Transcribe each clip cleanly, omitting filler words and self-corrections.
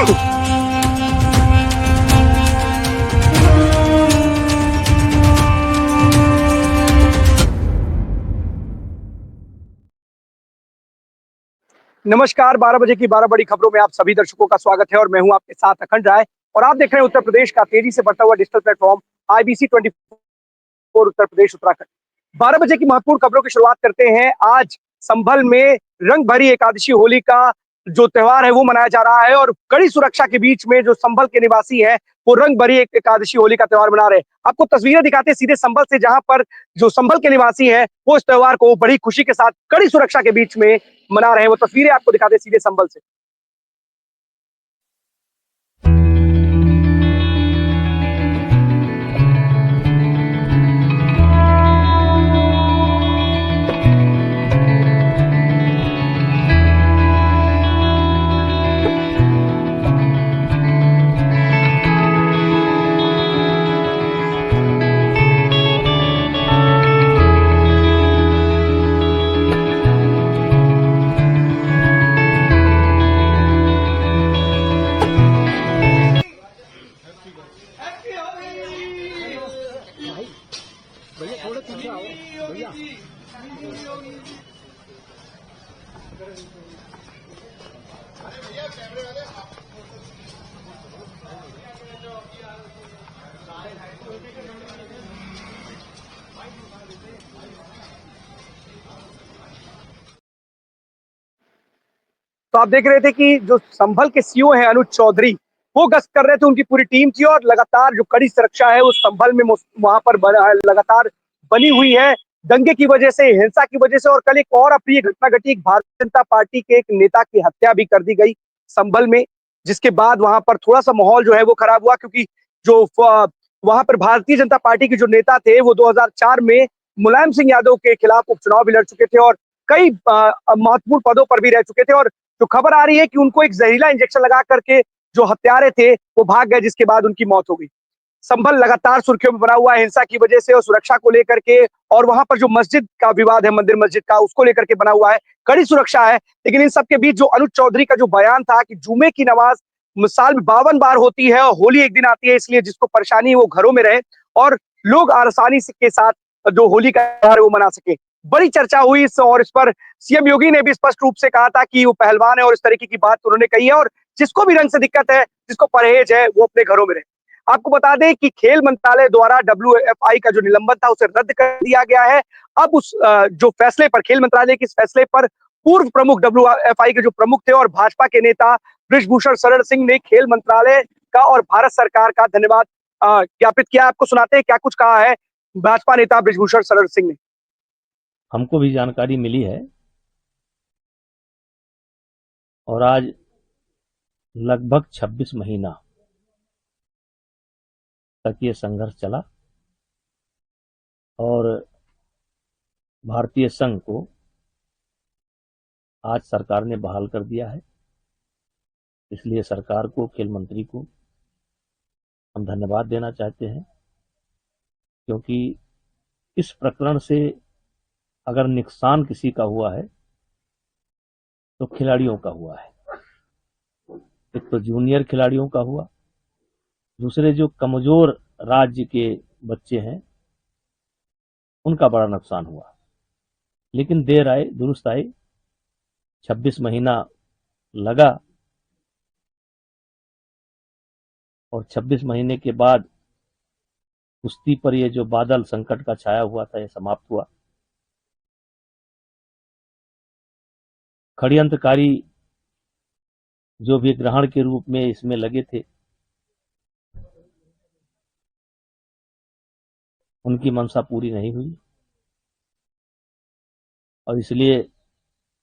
नमस्कार, 12 बजे की 12 बड़ी खबरों में आप सभी दर्शकों का स्वागत है और मैं हूं आपके साथ अखंड राय। और आप देख रहे हैं उत्तर प्रदेश का तेजी से बढ़ता हुआ digital platform IBC 24 Uttar Pradesh Uttarakhand. 12 बजे की महत्वपूर्ण खबरों की शुरुआत करते हैं। आज संभल में रंग भरी एकादशी होली का जो त्योहार है वो मनाया जा रहा है और कड़ी सुरक्षा के बीच में जो संभल के निवासी है वो रंग भरी एकादशी होली का त्योहार मना रहे हैं। आपको तस्वीरें दिखाते हैं सीधे संभल से, जहां पर जो संभल के निवासी हैं वो इस त्योहार को बड़ी खुशी के साथ कड़ी सुरक्षा के बीच में मना रहे हैं। वो तस्वीरें आपको दिखाते हैं सीधे संभल से। तो आप देख रहे थे कि जो संभल के सीओ हैं अनुज चौधरी, वो गश्त कर रहे थे, उनकी पूरी टीम थी और लगातार जो कड़ी सुरक्षा है वो संभल में वहां पर लगातार बनी हुई है। दंगे की वजह से, हिंसा की वजह से, और कल एक और अप्रिय घटना घटी। एक भारतीय जनता पार्टी के एक नेता की हत्या भी कर दी गई संभल में, जिसके बाद वहां पर थोड़ा सा माहौल जो है वो खराब हुआ, क्योंकि जो वहां पर भारतीय जनता पार्टी के जो नेता थे वो 2004 में मुलायम सिंह यादव के खिलाफ उपचुनाव भी लड़ चुके थे और कई महत्वपूर्ण पदों पर भी रह चुके थे। और जो खबर आ रही है कि उनको एक जहरीला इंजेक्शन लगा करके जो हत्यारे थे वो भाग गए, जिसके बाद उनकी मौत हो गई। संभल लगातार सुर्खियों में बना हुआ है हिंसा की वजह से और सुरक्षा को लेकर के, और वहां पर जो मस्जिद का विवाद है, मंदिर मस्जिद का, उसको लेकर के बना हुआ है, कड़ी सुरक्षा है। लेकिन इन सबके बीच जो अनुज चौधरी का जो बयान था कि जुमे की नमाज साल में 52 बार होती है और होली एक दिन आती है, इसलिए जिसको परेशानी है वो घरों में रहे और लोग आसानी के साथ जो होली का त्योहार है वो मना सके। बड़ी चर्चा हुई और इस पर सीएम योगी ने भी स्पष्ट रूप से कहा था कि वो पहलवान है और इस तरीके की बात उन्होंने कही है और जिसको भी रंग से दिक्कत है, जिसको परहेज है, वो अपने घरों में रहे। आपको बता दें कि खेल मंत्रालय द्वारा WFI का जो निलंबन था उसे रद्द कर दिया गया है। अब उस जो फैसले पर, खेल मंत्रालय के इस फैसले पर पूर्व प्रमुख WFI के जो प्रमुख थे और भाजपा के नेता बृजभूषण शरण सिंह ने खेल मंत्रालय का और भारत सरकार का धन्यवाद ज्ञापित किया। आपको सुनाते हैं क्या कुछ कहा है भाजपा नेता बृजभूषण शरण सिंह ने। हमको भी जानकारी मिली है और आज लगभग 26 महीना तक ये संघर्ष चला और भारतीय संघ को आज सरकार ने बहाल कर दिया है। इसलिए सरकार को, खेल मंत्री को हम धन्यवाद देना चाहते हैं, क्योंकि इस प्रकरण से अगर नुकसान किसी का हुआ है तो खिलाड़ियों का हुआ है। एक तो जूनियर खिलाड़ियों का हुआ, दूसरे जो कमजोर राज्य के बच्चे हैं उनका बड़ा नुकसान हुआ। लेकिन देर आए दुरुस्त आए, 26 महीना लगा और 26 महीने के बाद कुश्ती पर ये जो बादल संकट का छाया हुआ था ये समाप्त हुआ। षड्यंत्रकारी जो भी ग्रहण के रूप में इसमें लगे थे, उनकी मंशा पूरी नहीं हुई और इसलिए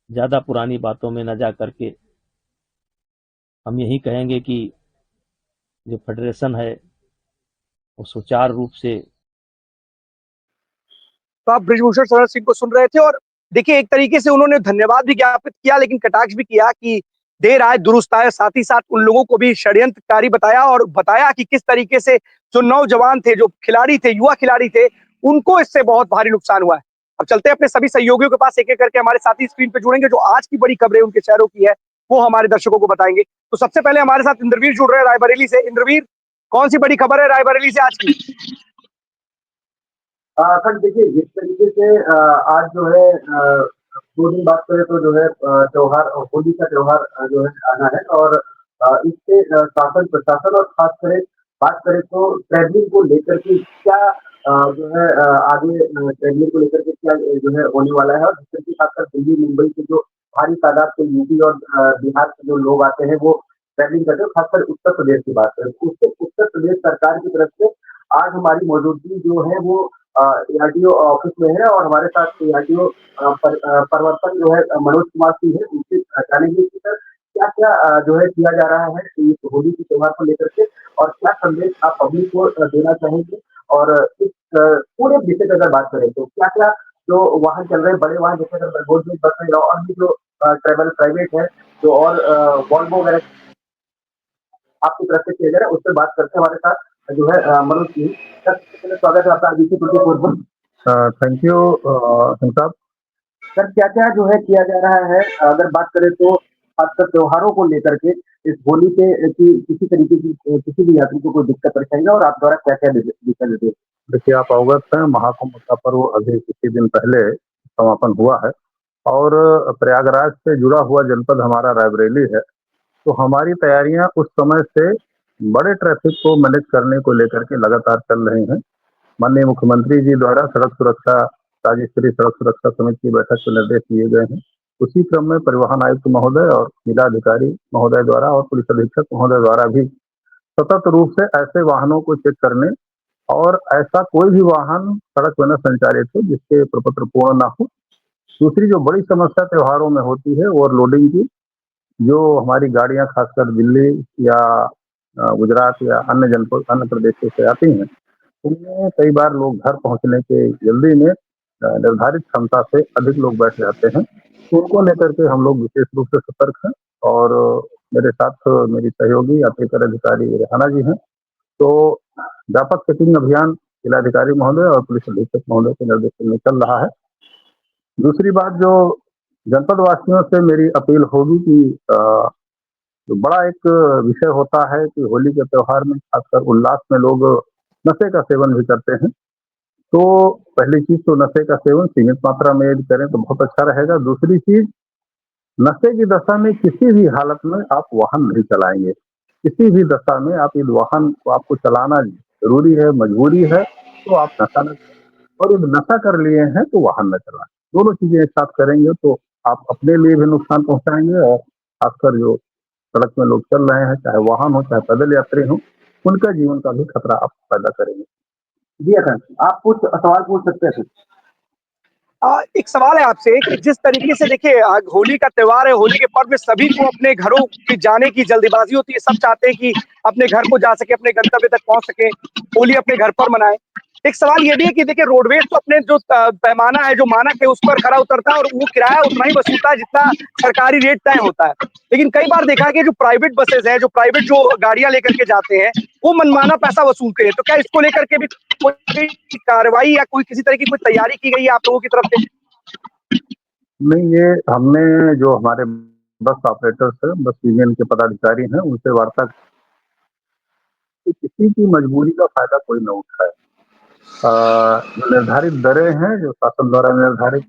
ज्यादा पुरानी बातों में न जा करके हम यही कहेंगे कि जो फेडरेशन है वो सुचारू रूप से। तो आप बृजभूषण शरण सिंह को सुन रहे थे और देखिए एक तरीके से उन्होंने धन्यवाद भी ज्ञापित किया, लेकिन कटाक्ष भी किया कि देर आए दुरुस्त आए। साथ ही साथ उन लोगों को भी षड्यंत्रकारी बताया और बताया कि किस तरीके से जो नौजवान थे, जो खिलाड़ी थे, युवा खिलाड़ी थे, उनको इससे बहुत भारी नुकसान हुआ है। अब चलते हैं अपने सभी सहयोगियों के पास, एक एक करके हमारे साथी स्क्रीन पे जुड़ेंगे जो आज की बड़ी खबरें उनके शहरों की है वो हमारे दर्शकों को बताएंगे। तो सबसे पहले हमारे साथ इंद्रवीर जुड़ रहे हैं रायबरेली से। इंद्रवीर, कौन सी बड़ी खबर है रायबरेली से आज की? सर देखिए, जिस तरीके से आज जो है 2 दिन बात करें तो जो है त्योहार होली का त्योहार जो है आना है और इससे शासन प्रशासन और खास करे बात करें तो ट्रैवलिंग को लेकर के क्या जो है आगे ट्रैवलिंग को लेकर के क्या जो है होने वाला है और जिस तरीके से खासकर दिल्ली मुंबई से जो भारी तादाद से यूपी और बिहार से जो लोग आते हैं वो ट्रैवलिंग करते हैं, खासकर उत्तर प्रदेश की बात करें तो उससे उत्तर प्रदेश सरकार की तरफ से आज हमारी मौजूदगी जो है वो एआरटीओ ऑफिस में है और हमारे साथ एआरटीओ परिवर्तन जो है मनोज कुमार सिंह है, उनसे जानेंगे कि सर क्या-क्या जो है किया जा रहा है इस होली के त्योहार को लेकर के और क्या संदेश आप पब्लिक को देना चाहेंगे? और इस पूरे विषय पे अगर बात करें तो क्या-क्या जो वाहन चल रहे हैं, बड़े वाहन जैसे अगर रोडवेज बस है और भी जो ट्रैवल प्राइवेट है, जो और वॉल्वो वगैरह आपकी तरफ से किया जा रहा है, उस पे बात करते हैं हमारे साथ जो है मनोज सिंह। सर सबसे पहले स्वागत है आपका आदित्य 24 पर। थैंक यू सिंह साहब। सर क्या-क्या जो है किया जा रहा है? अगर बात करें तो खासकर त्योहारों को लेकर के इस होली पे कि किसी तरीके की किसी भी यात्री को कोई दिक्कत परेशानी ना और आप द्वारा क्या-क्या दिशा निर्देश? देखिए, आप अवगत हैं महाकुंभ का पर्व अभी कुछ दिन पहले समापन हुआ है और प्रयागराज से जुड़ा हुआ जनपद हमारा रायबरेली है। तो हमारी तैयारियां उस समय से बड़े ट्रैफिक को मैनेज करने को लेकर के लगातार चल रही हैं। माननीय मुख्यमंत्री जी द्वारा सड़क सुरक्षा राज्य स्तरीय सड़क सुरक्षा समिति की बैठक के निर्देश दिए गए हैं। उसी क्रम में परिवहन आयुक्त महोदय और जिलाधिकारी महोदय द्वारा और पुलिस अधीक्षक महोदय द्वारा भी सतत रूप से ऐसे वाहनों को चेक करने और ऐसा कोई भी वाहन सड़क पर न संचालित हो जिसके प्रपत्र पूर्ण ना हो। दूसरी जो बड़ी समस्या त्योहारों में होती है ओवरलोडिंग की, जो हमारी गाड़ियां खासकर दिल्ली या गुजरात या अन्य जनपद अन्य प्रदेशों से आती हैं, उनमें कई बार लोग घर पहुंचने के जल्दी में निर्धारित क्षमता से अधिक लोग बैठ जाते हैं। तो उनको लेकर के हम लोग विशेष रूप से सतर्क हैं और मेरे साथ मेरी सहयोगी यात्री कर अधिकारी रेहाना जी हैं। तो व्यापक चेकिंग अभियान जिलाधिकारी महोदय और पुलिस अधीक्षक महोदय के निर्देशन में चल रहा है। दूसरी बात जो जनपद वासियों से मेरी अपील होगी कि तो बड़ा एक विषय होता है कि होली के त्योहार में खासकर उल्लास में लोग नशे का सेवन भी करते हैं। तो पहली चीज तो नशे का सेवन सीमित मात्रा में यदि करें तो बहुत अच्छा रहेगा। दूसरी चीज, नशे की दशा में किसी भी हालत में आप वाहन नहीं चलाएंगे। किसी भी दशा में आप इस वाहन को आपको चलाना जरूरी है, मजबूरी है, तो आप नशा न और यदि नशा कर लिए हैं तो वाहन न चलाएं। दोनों चीजें एक साथ करेंगे तो आप अपने लिए भी नुकसान पहुंचाएंगे और खासकर जो सड़क में लोग चल रहे हैं, चाहे वाहन हो चाहे पैदल यात्री हो, उनका जीवन का भी खतरा आप पैदा करेंगे। जी सर, आप कुछ सवाल पूछ सकते हैं। एक सवाल है आपसे कि जिस तरीके से देखिए होली का त्योहार है, होली के पर्व में सभी को अपने घरों की जाने की जल्दीबाजी होती है। सब चाहते हैं कि अपने घर को जा सके, अपने गंतव्य तक पहुंच सके, होली अपने घर पर मनाए। एक सवाल ये भी है कि देखिए रोडवेज तो अपने जो पैमाना है, जो मानक है, उस पर खरा उतरता है और वो किराया उतना ही वसूलता है जितना सरकारी रेट तय होता है। लेकिन कई बार देखा है कि जो प्राइवेट बसेज है, जो प्राइवेट जो गाड़ियां लेकर के जाते हैं, वो मनमाना पैसा वसूलते हैं। तो क्या इसको लेकर के भी कोई कार्रवाई या कोई किसी तरह की कोई तैयारी की गई है आप लोगों की तरफ से? नहीं, ये हमने जो हमारे बस ऑपरेटर्स हैं, बस यूनियन के पदाधिकारी हैं, उनसे वार्ता कि किसी की मजबूरी का फायदा कोई न उठाए। जो निर्धारित दरें हैं, जो शासन द्वारा निर्धारित,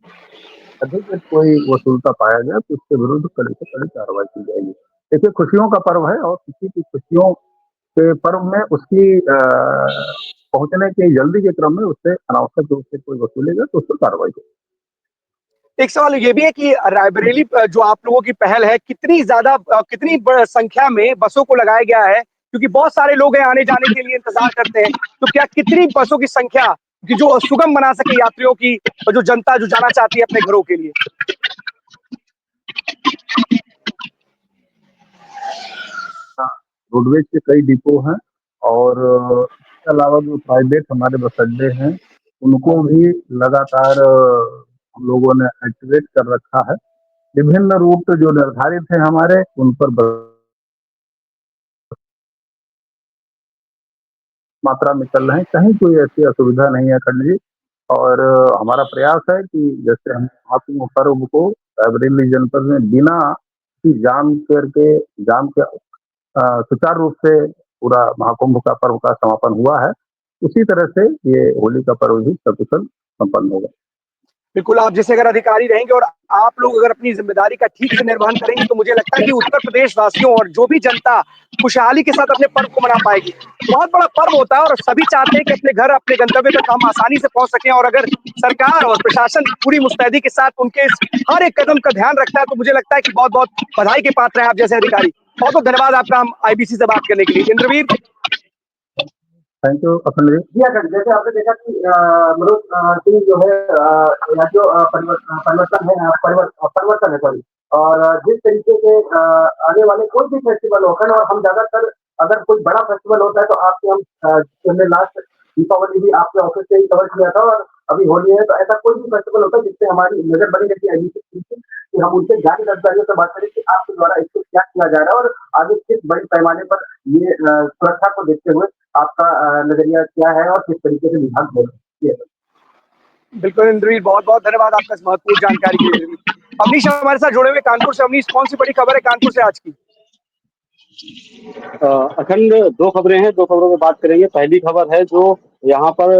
अधिक कोई वसूलता पाया गया तो उसके विरुद्ध कड़ी से कड़ी कार्रवाई की जाएगी। देखिए, खुशियों का पर्व है और किसी की खुशियों के पर्व में उसकी पहुंचने की जल्दी के क्रम में उससे अनावश्यक रूप से कोई वसूलेगा तो उस पर कार्रवाई होगी। एक सवाल ये भी है कि रायबरेली जो आप लोगों की पहल है, कितनी ज्यादा कितनी संख्या में बसों को लगाया गया है? क्योंकि बहुत सारे लोग हैं आने जाने के लिए इंतजार करते हैं। तो क्या कितनी बसों की संख्या कि जो सुगम बना सके यात्रियों की, और जो जनता जो जाना चाहती है अपने घरों के लिए? हाँ, रोडवेज के कई डिपो हैं और इसके अलावा जो प्राइवेट हमारे बस अड्डे हैं, उनको भी लगातार हम लोगों ने एक्टिवेट कर रखा है। विभिन्न रूट जो निर्धारित हैं हमारे, उन पर मात्रा में चल रहे हैं, कहीं कोई ऐसी असुविधा नहीं है अखंड जी। और हमारा प्रयास है कि जैसे हम महाकुंभ पर्व को रायबरेली जनपद में बिना कि जाम के सुचारू रूप से पूरा महाकुंभ का पर्व का समापन हुआ है। उसी तरह से ये होली का पर्व भी सकुशल संपन्न होगा। बिल्कुल, आप जैसे अगर अधिकारी रहेंगे और आप लोग अगर अपनी ज़िम्मेदारी का ठीक से निर्वहन करेंगे, तो मुझे लगता है कि उत्तर प्रदेश वासियों और जो भी जनता खुशहाली के साथ अपने पर्व को मना पाएगी। बहुत बड़ा पर्व होता है और सभी चाहते हैं कि अपने घर, अपने गंतव्य तक हम आसानी से पहुँच सकें, और अगर सरकार और प्रशासन पूरी मुस्तैदी के साथ उनके इस हर एक कदम का ध्यान रखता है, तो मुझे लगता है कि बहुत-बहुत बधाई के पात्र हैं आप जैसे अधिकारी। बहुत-बहुत धन्यवाद आपका हम आईबीसी से बात करने के लिए। इंद्रवीर? थैंक यू अखंड जी। अगर जैसे आपने देखा कि मनोज सिंह जो है यहाँ जो परिवर्तन है परिवर्तन है सॉरी। और जिस तरीके से आने वाले कोई भी फेस्टिवल हो अखंड, और हम ज्यादातर अगर कोई बड़ा फेस्टिवल होता है तो आपके हम हमने लास्ट दीपावली भी आपके ऑफिस से ही कवर किया था, और अभी होली है, तो ऐसा कोई भी फेस्टिवल होता है जिससे हमारी नजर बनी रहती है कि हम उनसे जारी जानकारियों से बात करें कि आपके द्वारा इसको क्या किया जा रहा है, और आगे किस बड़े पैमाने पर ये सुरक्षा को देखते हुए आपका नजरिया क्या है और किस तरीके से विभाग दे रहे हैं। बिल्कुल इंद्रवीर, बहुत-बहुत धन्यवाद आपका इस महत्वपूर्ण जानकारी के लिए। अवनीश हमारे साथ जुड़े हुए कानपुर से। अवनीश, कौन सी बड़ी खबर है कानपुर से आज की? अखंड दो खबरें हैं, दो खबरों में बात करेंगे। पहली खबर है जो यहाँ पर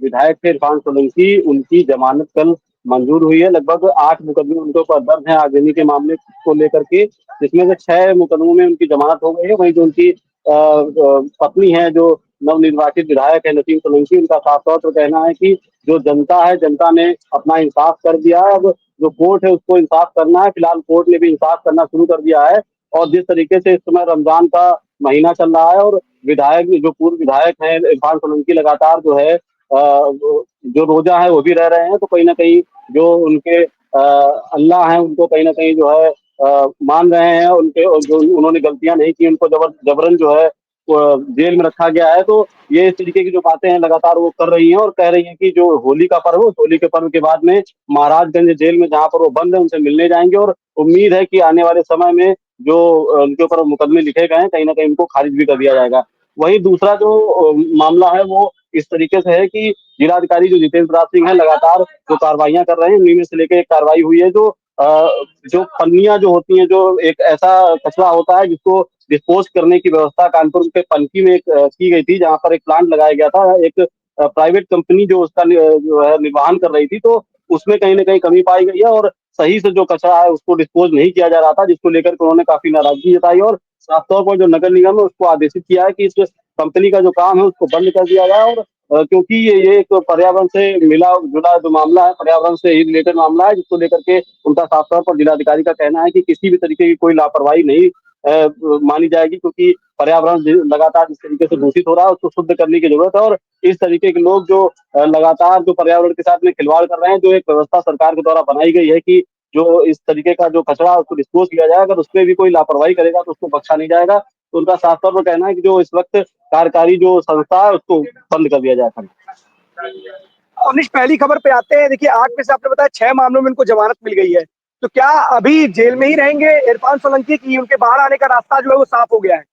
विधायक थे इरफान सोलंकी, उनकी जमानत कल मंजूर हुई है। लगभग 8 मुकदमे उनके ऊपर दर्ज हैं आगजनी के मामले को लेकर के, जिसमें से 6 मुकदमों में उनकी जमानत हो गई है। वहीं जो उनकी पत्नी है, जो नवनिर्वाचित विधायक है नसीम सोलंकी, उनका साफ तौर पर कहना है कि जो जनता है, जनता ने अपना इंसाफ कर दिया है। अब जो कोर्ट है उसको इंसाफ करना है। फिलहाल कोर्ट ने भी इंसाफ करना शुरू कर दिया है। और जिस तरीके से इस समय रमजान का महीना चल रहा है और विधायक जो पूर्व विधायक हैं इरफान सोलंकी लगातार जो है जो रोजा है वो भी रह रहे हैं, तो कहीं ना कहीं जो उनके अल्लाह हैं उनको कहीं ना कहीं जो है मान रहे हैं। उनके जो उन्होंने गलतियां नहीं की उनको जबरन जो है जेल में रखा गया है। तो ये इस तरीके की जो बातें हैं लगातार वो कर रही हैं और कह रही हैं कि जो होली का पर्व, होली के पर्व के बाद में महाराजगंज जेल में जहां पर वो बंद है उनसे मिलने जाएंगे, और उम्मीद है कि आने वाले समय में जो उनके ऊपर मुकदमे लिखे गए हैं कहीं ना कहीं उनको खारिज भी कर दिया जाएगा। वहीं दूसरा जो मामला है वो इस तरीके से है कि जिलाधिकारी जो जितेंद्र राज सिंह है लगातार जो कार्रवाइयां कर रहे हैं, उन्हीं में से लेकर एक कार्रवाई हुई है जो पन्नियां जो होती हैं, जो एक ऐसा कचरा होता है जिसको डिस्पोज करने की व्यवस्था कानपुर के पनकी में एक की गई थी, जहां पर एक प्लांट लगाया गया था। एक प्राइवेट कंपनी जो उसका जो है निर्वहन कर रही थी, तो उसमें कहीं ना कहीं कमी पाई गई है और सही से जो कचरा है उसको डिस्पोज नहीं किया जा रहा था, जिसको लेकर के उन्होंने काफी नाराजगी जताई और साफ तौर पर जो नगर निगम है उसको आदेशित किया है कि इस कंपनी का जो काम है उसको बंद कर दिया जाए। और क्योंकि ये एक पर्यावरण से मिला जुला जो मामला है, पर्यावरण से ही रिलेटेड मामला है, जिसको लेकर के उनका साफ तौर पर जिलाधिकारी का कहना है कि किसी भी तरीके की कोई लापरवाही नहीं मानी जाएगी, क्योंकि पर्यावरण लगातार जिस तरीके से दूषित हो रहा है उसको शुद्ध करने की जरूरत है। और इस तरीके के लोग जो लगातार जो पर्यावरण के साथ में खिलवाड़ कर रहे हैं, जो एक व्यवस्था सरकार के द्वारा बनाई गई है कि जो इस तरीके का जो कचरा उसको डिस्पोज किया जाए, अगर उसमें भी कोई लापरवाही करेगा तो उसको बख्शा नहीं जाएगा। तो उनका साफ तौर पर कहना है कि जो इस वक्त कार्यकारी जो संस्था है उसको बंद कर दिया जाए। अवनीश, पहली खबर पे आते हैं। देखिए, 8 में से आपने बताया 6 मामलों में इनको जमानत मिल गई है, तो क्या अभी जेल में ही रहेंगे इरफान सोलंकी, की उनके बाहर आने का रास्ता जो है वो साफ हो गया है?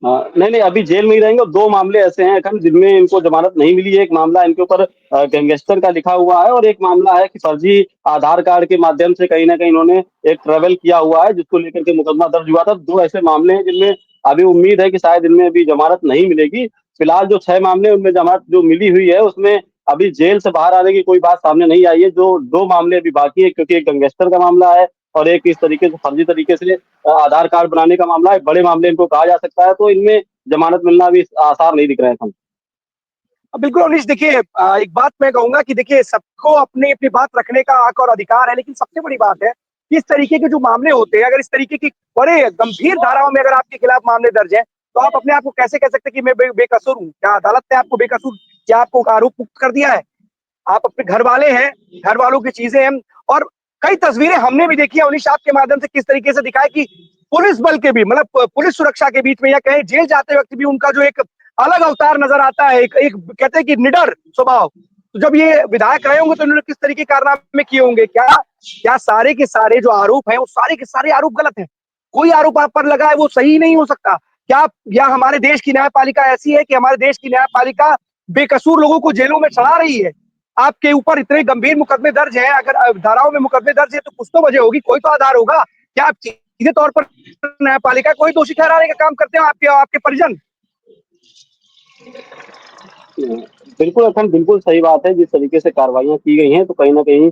नहीं नहीं, अभी जेल में ही रहेंगे। 2 मामले ऐसे हैं अखंड जिनमें इनको जमानत नहीं मिली है। एक मामला इनके ऊपर गैंगस्टर का लिखा हुआ है और एक मामला है कि फर्जी आधार कार्ड के माध्यम से कहीं ना कहीं इन्होंने एक ट्रेवल किया हुआ है, जिसको लेकर के मुकदमा दर्ज हुआ था। 2 ऐसे मामले हैं जिनमें अभी उम्मीद है कि शायद इनमें अभी जमानत नहीं मिलेगी। फिलहाल जो 6 मामले उनमें जमानत जो मिली हुई है उसमें अभी जेल से बाहर आने की कोई बात सामने नहीं आई है। जो 2 मामले अभी बाकी है, क्योंकि एक गैंगस्टर का मामला है और एक इस तरीके से फर्जी तरीके से आधार कार्ड बनाने का मामला है। बड़े मामले इनको कहा जा सकता है, तो इनमें जमानत मिलना भी आसार नहीं दिख रहे हैं। बिल्कुल अवनीश, देखिए एक बात मैं कहूंगा कि देखिए सबको अपनी अपनी बात रखने का हक और अधिकार है, लेकिन सबसे बड़ी बात है कि इस तरीके के जो मामले होते हैं, अगर इस तरीके की बड़े गंभीर धाराओं में अगर आपके खिलाफ मामले दर्ज है, तो आप अपने आप को कैसे कह सकते हैं कि मैं बेकसूर हूँ? क्या अदालत ने आपको बेकसूर, क्या आपको आरोप मुक्त कर दिया है? आप अपने घर वाले हैं, घर वालों की चीजें हैं, और कई तस्वीरें हमने भी देखी है अवनीश आपके माध्यम से, किस तरीके से दिखाया कि पुलिस बल के भी, मतलब पुलिस सुरक्षा के बीच में या कहीं जेल जाते वक्त भी उनका जो एक अलग अवतार नजर आता है, एक कहते हैं कि निडर स्वभाव। तो जब ये विधायक रहे होंगे तो इन्होंने किस तरीके के कारनामे किए होंगे? क्या सारे के सारे जो आरोप हैं वो सारे के सारे आरोप गलत हैं? कोई आरोप आप पर लगा है वो सही नहीं हो सकता क्या? या हमारे देश की न्यायपालिका ऐसी है कि हमारे देश की न्यायपालिका बेकसूर लोगों को जेलों में चढ़ा रही है? आपके ऊपर इतने गंभीर मुकदमे दर्ज हैं, अगर धाराओं में मुकदमे दर्ज है तो कुछ तो वजह होगी, कोई तो आधार होगा। क्या आप सीधे तौर पर न्यायपालिका कोई दोषी ठहराने का काम करते हो, आपके आपके परिजन? बिल्कुल अखंड, बिल्कुल सही बात है। जिस तरीके से कार्रवाइयाँ की गई हैं, तो कहीं न कहीं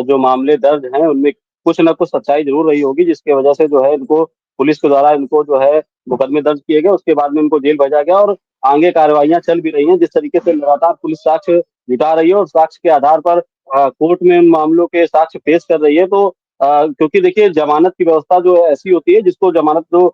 जो मामले दर्ज हैं, उनमें कुछ न कुछ सच्चाई ज़रूर रही होगी, जिसकी वजह से जो है इनको पुलिस के द्वारा इनको जो है मुकदमे दर्ज किए गए, उसके बाद में इनको जेल भेजा गया और आगे कार्रवाइयाँ चल भी रही हैं। जिस तरीके से लगातार पुलिस साक्ष्य जुटा रही है और साक्ष्य के आधार पर कोर्ट में मामलों के साक्ष्य पेश कर रही है, तो क्योंकि देखिए ज़मानत की व्यवस्था जो है ऐसी होती है, जिसको ज़मानत जो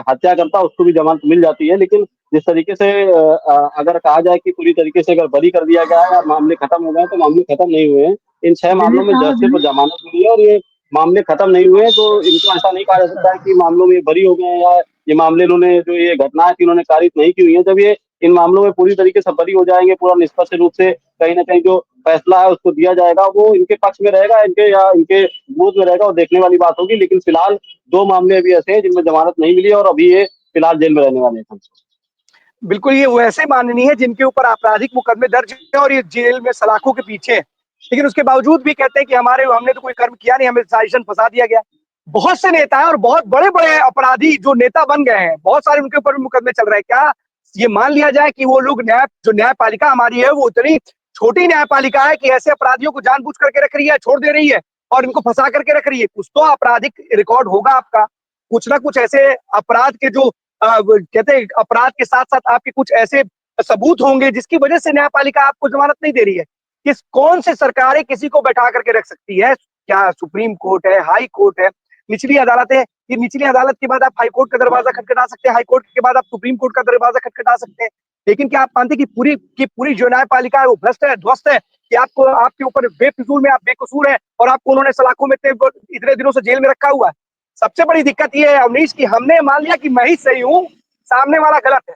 हत्या करता है उसको भी ज़मानत मिल जाती है। लेकिन जिस तरीके से अगर कहा जाए कि पूरी तरीके से अगर बरी कर दिया गया है या मामले खत्म हो गए हैं, तो मामले खत्म नहीं हुए हैं। इन 6 मामलों में जज सिर्फ जमानत मिली है और ये मामले खत्म नहीं हुए हैं, तो इनको ऐसा नहीं कहा जा सकता है कि मामलों में बरी हो गए हैं या ये मामले इन्होंने जो ये घटनाएँ थी इन्होंने कारित नहीं की हुई हैं। जब ये इन मामलों में पूरी तरीके से बरी हो जाएँगे, पूरा निष्पक्ष रूप से कहीं न कहीं जो फैसला है उसको दिया जाएगा, वो इनके पक्ष में रहेगा, इनके या इनके विरोध में रहेगा और देखने वाली बात होगी। लेकिन फिलहाल 2 मामले अभी ऐसे हैं जिनमें जमानत नहीं मिली है और अभी ये फिलहाल जेल में रहने वाले हैं। बिल्कुल, ये वैसे माननीय है जिनके ऊपर आपराधिक मुकदमे दर्ज है और ये जेल में सलाखों के पीछे हैं। लेकिन उसके बावजूद भी कहते हैं कि हमने तो कोई कर्म किया नहीं, हमें साजिशन फंसा दिया गया। बहुत से नेता हैं और बहुत बड़े-बड़े अपराधी जो नेता बन गए हैं, बहुत सारे उनके ऊपर भी मुकदमे चल रहे हैं। क्या ये मान लिया जाए कि वो लोग जो न्यायपालिका हमारी है, वो इतनी छोटी न्यायपालिका है कि ऐसे अपराधियों को जानबूझ करके रख रही है, छोड़ दे रही है और इनको फंसा करके रख रही है? कुछ तो आपराधिक रिकॉर्ड होगा आपका। कुछ ना कुछ ऐसे अपराध के जो कहते हैं अपराध के साथ-साथ आपके कुछ ऐसे सबूत होंगे जिसकी वजह से न्यायपालिका आपको जमानत नहीं दे रही है। कौन सी सरकारें किसी को बैठा करके रख सकती है? क्या सुप्रीम कोर्ट है, हाई कोर्ट है, निचली अदालतें हैं? कि निचली अदालत के बाद आप हाई कोर्ट का दरवाजा खटखटा सकते हैं, हाई कोर्ट के बाद आप सुप्रीम कोर्ट का दरवाजा खटखटा सकते हैं। लेकिन क्या आप मानते हैं कि पूरी जो न्यायपालिका है वो भ्रष्ट है, ध्वस्त है कि आपको आपके ऊपर बेफिजूल में आप बेकसूर हैं और आपको उन्होंने सलाखों में इतने दिनों से जेल में रखा हुआ है? सबसे बड़ी दिक्कत ये है अवनीश कि हमने मान लिया कि मैं ही सही हूँ, सामने वाला गलत है।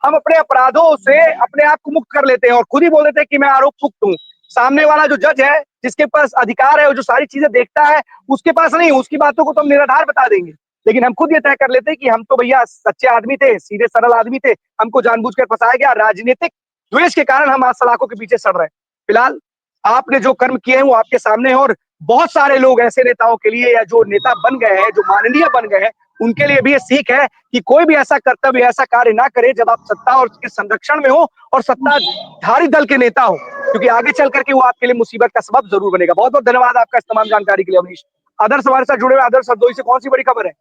हम अपने अपराधों से अपने आप को मुक्त कर लेते हैं और खुद ही बोल देते हैं कि मैं आरोप मुक्त हूँ। सामने वाला जो जज है, जिसके पास अधिकार है, वो जो सारी चीजें देखता है, उसके पास नहीं, उसकी बातों को तो हम निराधार बता देंगे। लेकिन हम खुद ये तय कर लेते हैं कि हम तो भैया सच्चे आदमी थे, सीधे सरल आदमी थे, हमको जानबूझकर फंसाया गया, राजनीतिक द्वेष के कारण हम आज सलाखों के पीछे सड़ रहे हैं। फिलहाल आपने जो कर्म किए हैं वो आपके सामने है और बहुत सारे लोग ऐसे नेताओं के लिए या जो नेता बन गए हैं, जो माननीय बन गए हैं, उनके लिए भी ये सीख है कि कोई भी ऐसा कर्तव्य, ऐसा कार्य ना करे जब आप सत्ता और उसके संरक्षण में हो और सत्ताधारी दल के नेता हो, क्योंकि आगे चल करके वो आपके लिए मुसीबत का सबब जरूर बनेगा। बहुत-बहुत धन्यवाद आपका इस तमाम जानकारी के लिए अवनीश। आदर्श हमारे साथ जुड़े हुए आदर्श हरदोई से कौन सी बड़ी खबर है?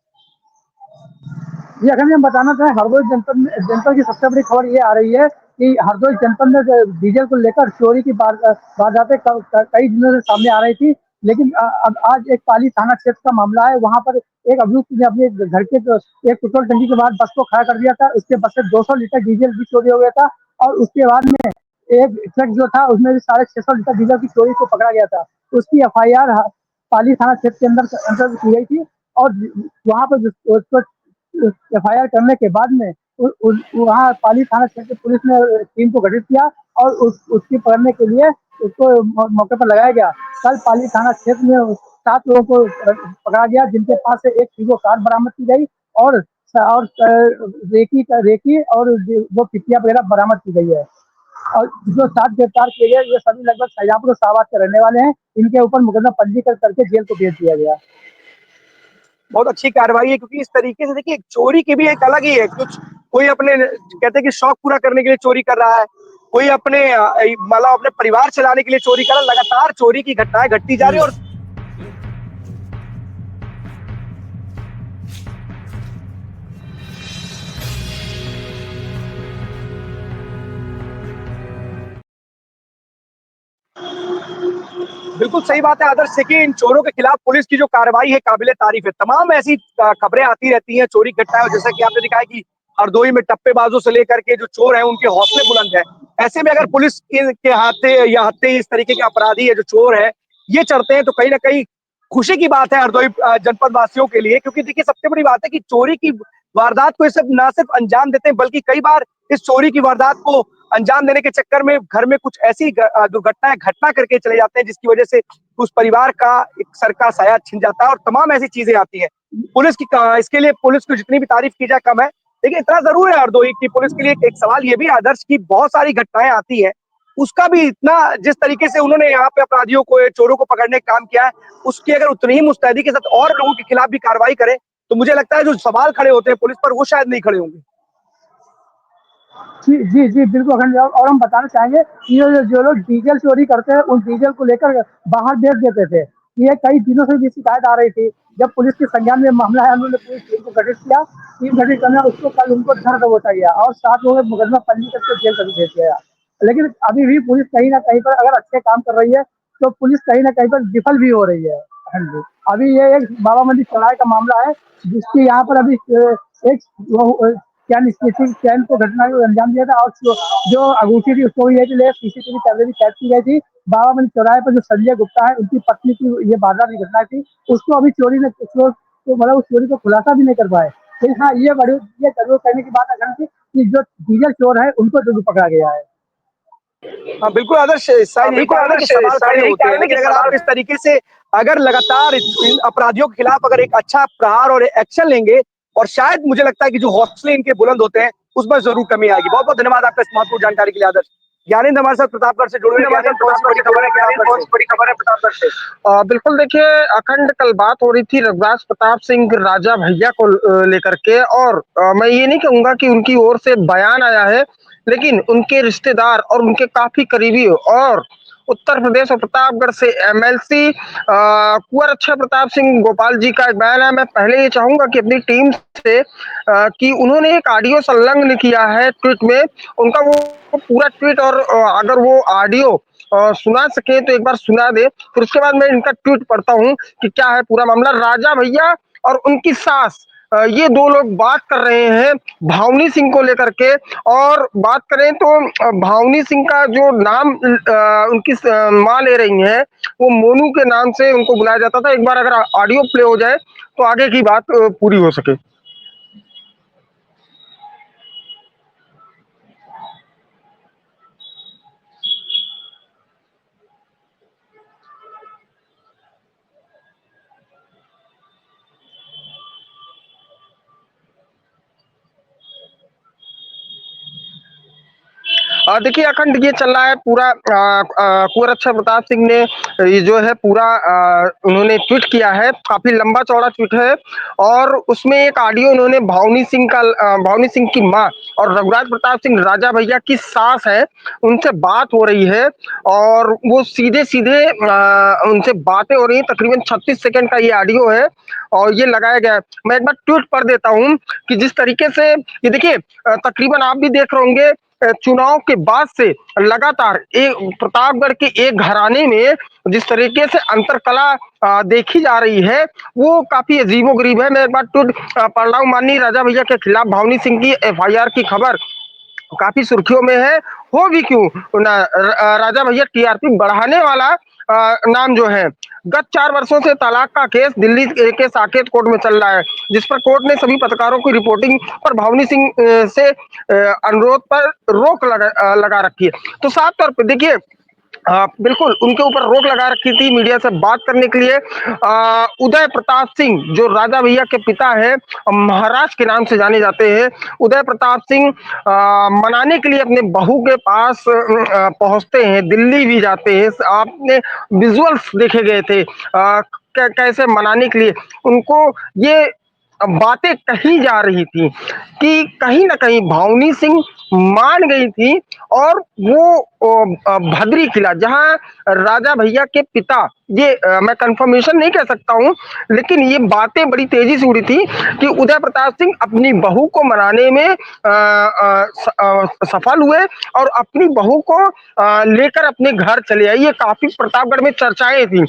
जी, अगर हम बताना चाहें हरदोई जनपद की सबसे बड़ी खबर ये आ रही है कि हरदोई जनपद में डीजल को लेकर चोरी की वारदातें कई दिनों से सामने आ रही थी। लेकिन अब आज एक पाली थाना क्षेत्र का मामला है। वहां पर एक अभियुक्त ने अपने घर के एक पेट्रोल टंकी के बाहर बस को खड़ा कर दिया था। उसके बस से 200 लीटर डीजल भी चोरी हो गया था और उसके बाद में एक ट्रक जो था उसमें भी 650 लीटर डीजल की चोरी को पकड़ा गया था। उसकी FIR पाली थाना क्षेत्र के अंदर की गई थी और वहां पर FIR करने के बाद में वहाँ पाली थाना क्षेत्र पुलिस ने टीम को गठित किया और उसकी पकड़ने के लिए उसको मौके पर लगाया गया। कल पाली थाना क्षेत्र में 7 लोगों को पकड़ा गया जिनके पास से एक हीरो कार बरामद की गई और रेकी और वो पिटिया वगैरह बरामद की गई है। और जो 7 गिरफ्तार किए गए ये सभी लगभग शाहजहांपुर और शाहबाद के रहने वाले हैं। इनके ऊपर मुकदमा पंजीकृत करके जेल को भेज दिया गया। बहुत अच्छी कार्रवाई है क्योंकि इस तरीके से देखिए चोरी की भी एक अलग ही है। कुछ कोई अपने कहते हैं कि शौक पूरा करने के लिए चोरी कर रहा है, कोई अपने मतलब अपने परिवार चलाने के लिए चोरी कर रहा है। लगातार चोरी की घटनाएं घटती जा रही है और बिल्कुल सही बात है आदर्श, देखिए इन चोरों के खिलाफ पुलिस की जो कार्रवाई है काबिले तारीफ है। तमाम ऐसी खबरें आती रहती हैं चोरी घटनाएं, जैसा कि आपने दिखाया कि हरदोई में टप्पेबाजों से लेकर के जो चोर हैं उनके हौसले बुलंद हैं। ऐसे में अगर पुलिस के हाथे या हत्थे इस तरीके के अपराधी है जो चोर है ये चढ़ते हैं तो कहीं ना कहीं खुशी की बात है हरदोई जनपद वासियों के लिए, क्योंकि देखिए सबसे बड़ी बात है कि चोरी की वारदात को ये सब ना सिर्फ अंजाम देते हैं बल्कि कई बार इस चोरी की वारदात को अंजाम देने के चक्कर में घर में कुछ ऐसी दुर्घटनाएं घटना करके चले जाते हैं जिसकी वजह से उस परिवार का एक सर का साया छिन जाता है और तमाम ऐसी चीजें आती हैं। इसके लिए पुलिस को जितनी भी तारीफ की जाए कम है। लेकिन इतना जरूर है हरदोई की पुलिस के लिए एक सवाल ये भी आदर्श की बहुत सारी घटनाएं आती है उसका भी इतना जिस तरीके से उन्होंने यहाँ पे अपराधियों को, चोरों को पकड़ने का काम किया है, उसकी अगर उतनी ही मुस्तैदी के साथ और लोगों के खिलाफ भी कार्रवाई करें तो मुझे लगता है जो सवाल खड़े होते हैं पुलिस पर वो शायद नहीं खड़े होंगे। जी जी जी, बिल्कुल अखंड जी। और हम बताना चाहेंगे कि ये जो लोग डीजल चोरी करते हैं उन डीजल को लेकर बाहर बेच देते थे। ये कई दिनों से ये शिकायत आ रही थी। जब पुलिस के संज्ञान में मामला है, उन्होंने पुलिस टीम को गठित किया। टीम गठित करना, उसको कल उनको धर दबोचा गया और 7 लोगों का मुकदमा पंजीकृत करके जेल कर भेज दिया गया। लेकिन अभी भी पुलिस कहीं ना कहीं पर अगर अच्छे काम कर रही है तो पुलिस कहीं ना कहीं पर विफल भी हो रही है। हाँ जी। अभी ये एक बाबा मंदिर चौराहे का मामला है जिसकी यहाँ पर अभी एक चैन स्पेसिफिक चैन को घटना को अंजाम दिया था और जो अंगूठी थी उसको भी ले सीसीटीवी कैमरे भी कैद की गई थी। बाबा मंदिर चौराहे पर जो संजय गुप्ता है उनकी पत्नी की ये वारदात की घटना थी, उसको अभी चोरी ने तो मतलब उस चोरी को खुलासा भी नहीं कर पाए। लेकिन हाँ, ये जरूर कहने की बात अगर थी कि जो डीजल चोर है उनको जरूर पकड़ा गया है। हाँ बिल्कुल आदर्श, शायद यही कारण है कि सवाल खड़े होते हैं, लेकिन अगर आप इस तरीके से अगर लगातार इन अपराधियों के खिलाफ अगर एक अच्छा प्रहार और एक्शन लेंगे और शायद मुझे लगता है कि जो हौसले इनके बुलंद होते हैं उसमें जरूर कमी आएगी। बहुत बहुत धन्यवाद आपका इस महत्वपूर्ण जानकारी के लिए आदर्श। ज्ञानेंद्र हमारे साथ प्रतापगढ़ से जुड़े हुए हैं। ज्ञानेंद्र, कौन सी बड़ी खबर है प्रतापगढ़ से? बिल्कुल देखिए अखंड, कल बात हो रही थी रघुराज प्रताप सिंह राजा भैया को लेकर के, और मैं ये नहीं कहूंगा कि उनकी ओर से बयान आया है, लेकिन उनके रिश्तेदार और उनके काफी करीबी और उत्तर प्रदेश और प्रतापगढ़ से एमएलसी कुंवर अक्षय प्रताप सिंह गोपाल जी का एक बयान है। मैं पहले ये चाहूंगा कि अपनी टीम से कि उन्होंने एक ऑडियो संलग्न किया है ट्वीट में, उनका वो पूरा ट्वीट, और अगर वो ऑडियो सुना सके तो एक बार सुना दे, फिर उसके बाद मैं इनका ट्वीट पढ़ता हूँ कि क्या है पूरा मामला। राजा भैया और उनकी सास, ये दो लोग बात कर रहे हैं भावनी सिंह को लेकर के, और बात करें तो भावनी सिंह का जो नाम उनकी माँ ले रही हैं वो मोनू के नाम से उनको बुलाया जाता था। एक बार अगर ऑडियो प्ले हो जाए तो आगे की बात पूरी हो सके। देखिए अखंड, ये चल रहा है पूरा, कुंवर अक्षय प्रताप सिंह ने ये जो है पूरा उन्होंने ट्वीट किया है, काफी लंबा चौड़ा ट्वीट है, और उसमें एक ऑडियो उन्होंने भावनी सिंह का, भावनी सिंह की माँ और रघुराज प्रताप सिंह राजा भैया की सास है उनसे बात हो रही है, और वो सीधे सीधे उनसे बातें हो रही है। तकरीबन 36 सेकंड का ये ऑडियो है और ये लगाया गया है। मैं एक बार ट्वीट पढ़ देता हूँ कि जिस तरीके से ये देखिए, तकरीबन आप भी देख रहे होंगे चुनाव के बाद से लगातार एक प्रतापगढ़ के एक घराने में जिस तरीके से अंतरकला देखी जा रही है वो काफी अजीबोगरीब है। मैं एक बार ट्वीट पढ़ रहा हूँ। माननीय राजा भैया के खिलाफ भावनी सिंह की एफआईआर की खबर काफी सुर्खियों में है, हो भी क्यों ना, राजा भैया टीआरपी बढ़ाने वाला नाम जो है। गत 4 वर्षों से तलाक का केस दिल्ली के साकेत कोर्ट में चल रहा है, जिस पर कोर्ट ने सभी पत्रकारों की रिपोर्टिंग पर भावनी सिंह से अनुरोध पर रोक लगा रखी है। तो साफ तौर पर देखिए, बिल्कुल उनके ऊपर रोक लगा रखी थी मीडिया से बात करने के लिए। उदय प्रताप सिंह जो राजा भैया के पिता हैं, महाराज के नाम से जाने जाते हैं, उदय प्रताप सिंह मनाने के लिए अपने बहू के पास पहुंचते हैं, दिल्ली भी जाते हैं। आपने विजुअल्स देखे गए थे कैसे मनाने के लिए उनको ये बातें कही जा रही थी कि कहीं ना कहीं भावनी सिंह मान गई थी, और वो भद्री किला जहां राजा भैया के पिता, ये मैं कंफर्मेशन नहीं कह सकता हूं, लेकिन ये बातें बड़ी तेजी से उड़ी थी कि उदय प्रताप सिंह अपनी बहू को मनाने में सफल हुए और अपनी बहू को लेकर अपने घर चले आए। ये काफी प्रतापगढ़ में चर्चाएं थी,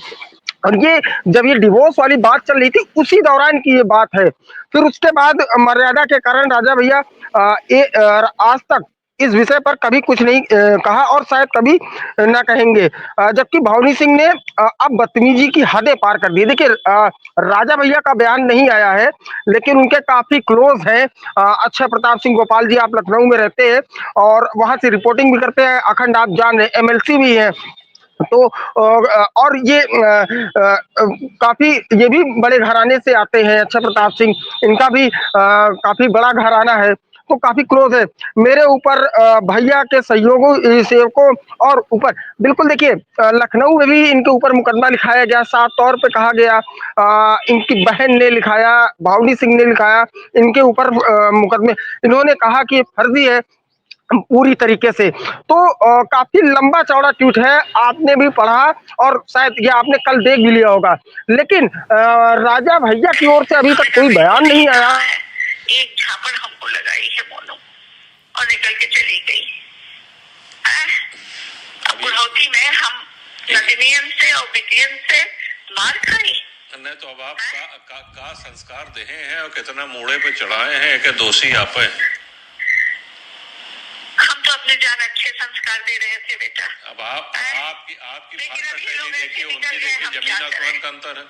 और ये जब ये डिवोर्स वाली बात चल रही थी उसी दौरान की ये बात है। फिर उसके बाद मर्यादा के कारण राजा भैया आज तक इस विषय पर कभी कुछ नहीं कहा और शायद कभी ना कहेंगे। जबकि भावनी सिंह ने अब बदतमीजी की हदें पार कर दी। देखिए, राजा भैया का बयान नहीं आया है, लेकिन उनके काफी क्लोज हैं अक्षय प्रताप सिंह गोपाल जी। आप लखनऊ में रहते हैं और वहां से रिपोर्टिंग भी करते हैं, अखंड आप जान रहे, एमएलसी भी है। तो और ये काफी ये भी बड़े घराने से आते हैं अक्षय प्रताप सिंह, इनका भी काफी बड़ा घराना है। तो काफी क्लोज है मेरे ऊपर, भैया के सहयोगी सेवकों और ऊपर बिल्कुल देखिए, लखनऊ में भी इनके ऊपर मुकदमा लिखाया गया, साफ तौर पे कहा गया, इनकी बहन ने लिखाया, भावनी सिंह ने लिखाया इनके ऊपर मुकदमे। इन्होंने कहा कि फर्जी है पूरी तरीके से। तो काफी लंबा चौड़ा ट्वीट है, आपने भी पढ़ा और शायद ये आपने कल देख भी लिया होगा। लेकिन राजा भैया की ओर से अभी तक कोई बयान नहीं आया। एक झापड़ हमको लगाई है मोनू और निकल के चली गई। बुढ़ौती में हम नदनियन से और बिटियन से मार खाई। नहीं तो अब आप का संस्कार देहे हैं और कितना मोड़े पे चढ़ाए हैं कि दोषी आप हैं। हम तो अपने जान अच्छे संस्कार दे रहे थे बेटा। अब आपकी भाषा शैली देखिए, उनकी देखिए, जमीन आसमान का अंतर है।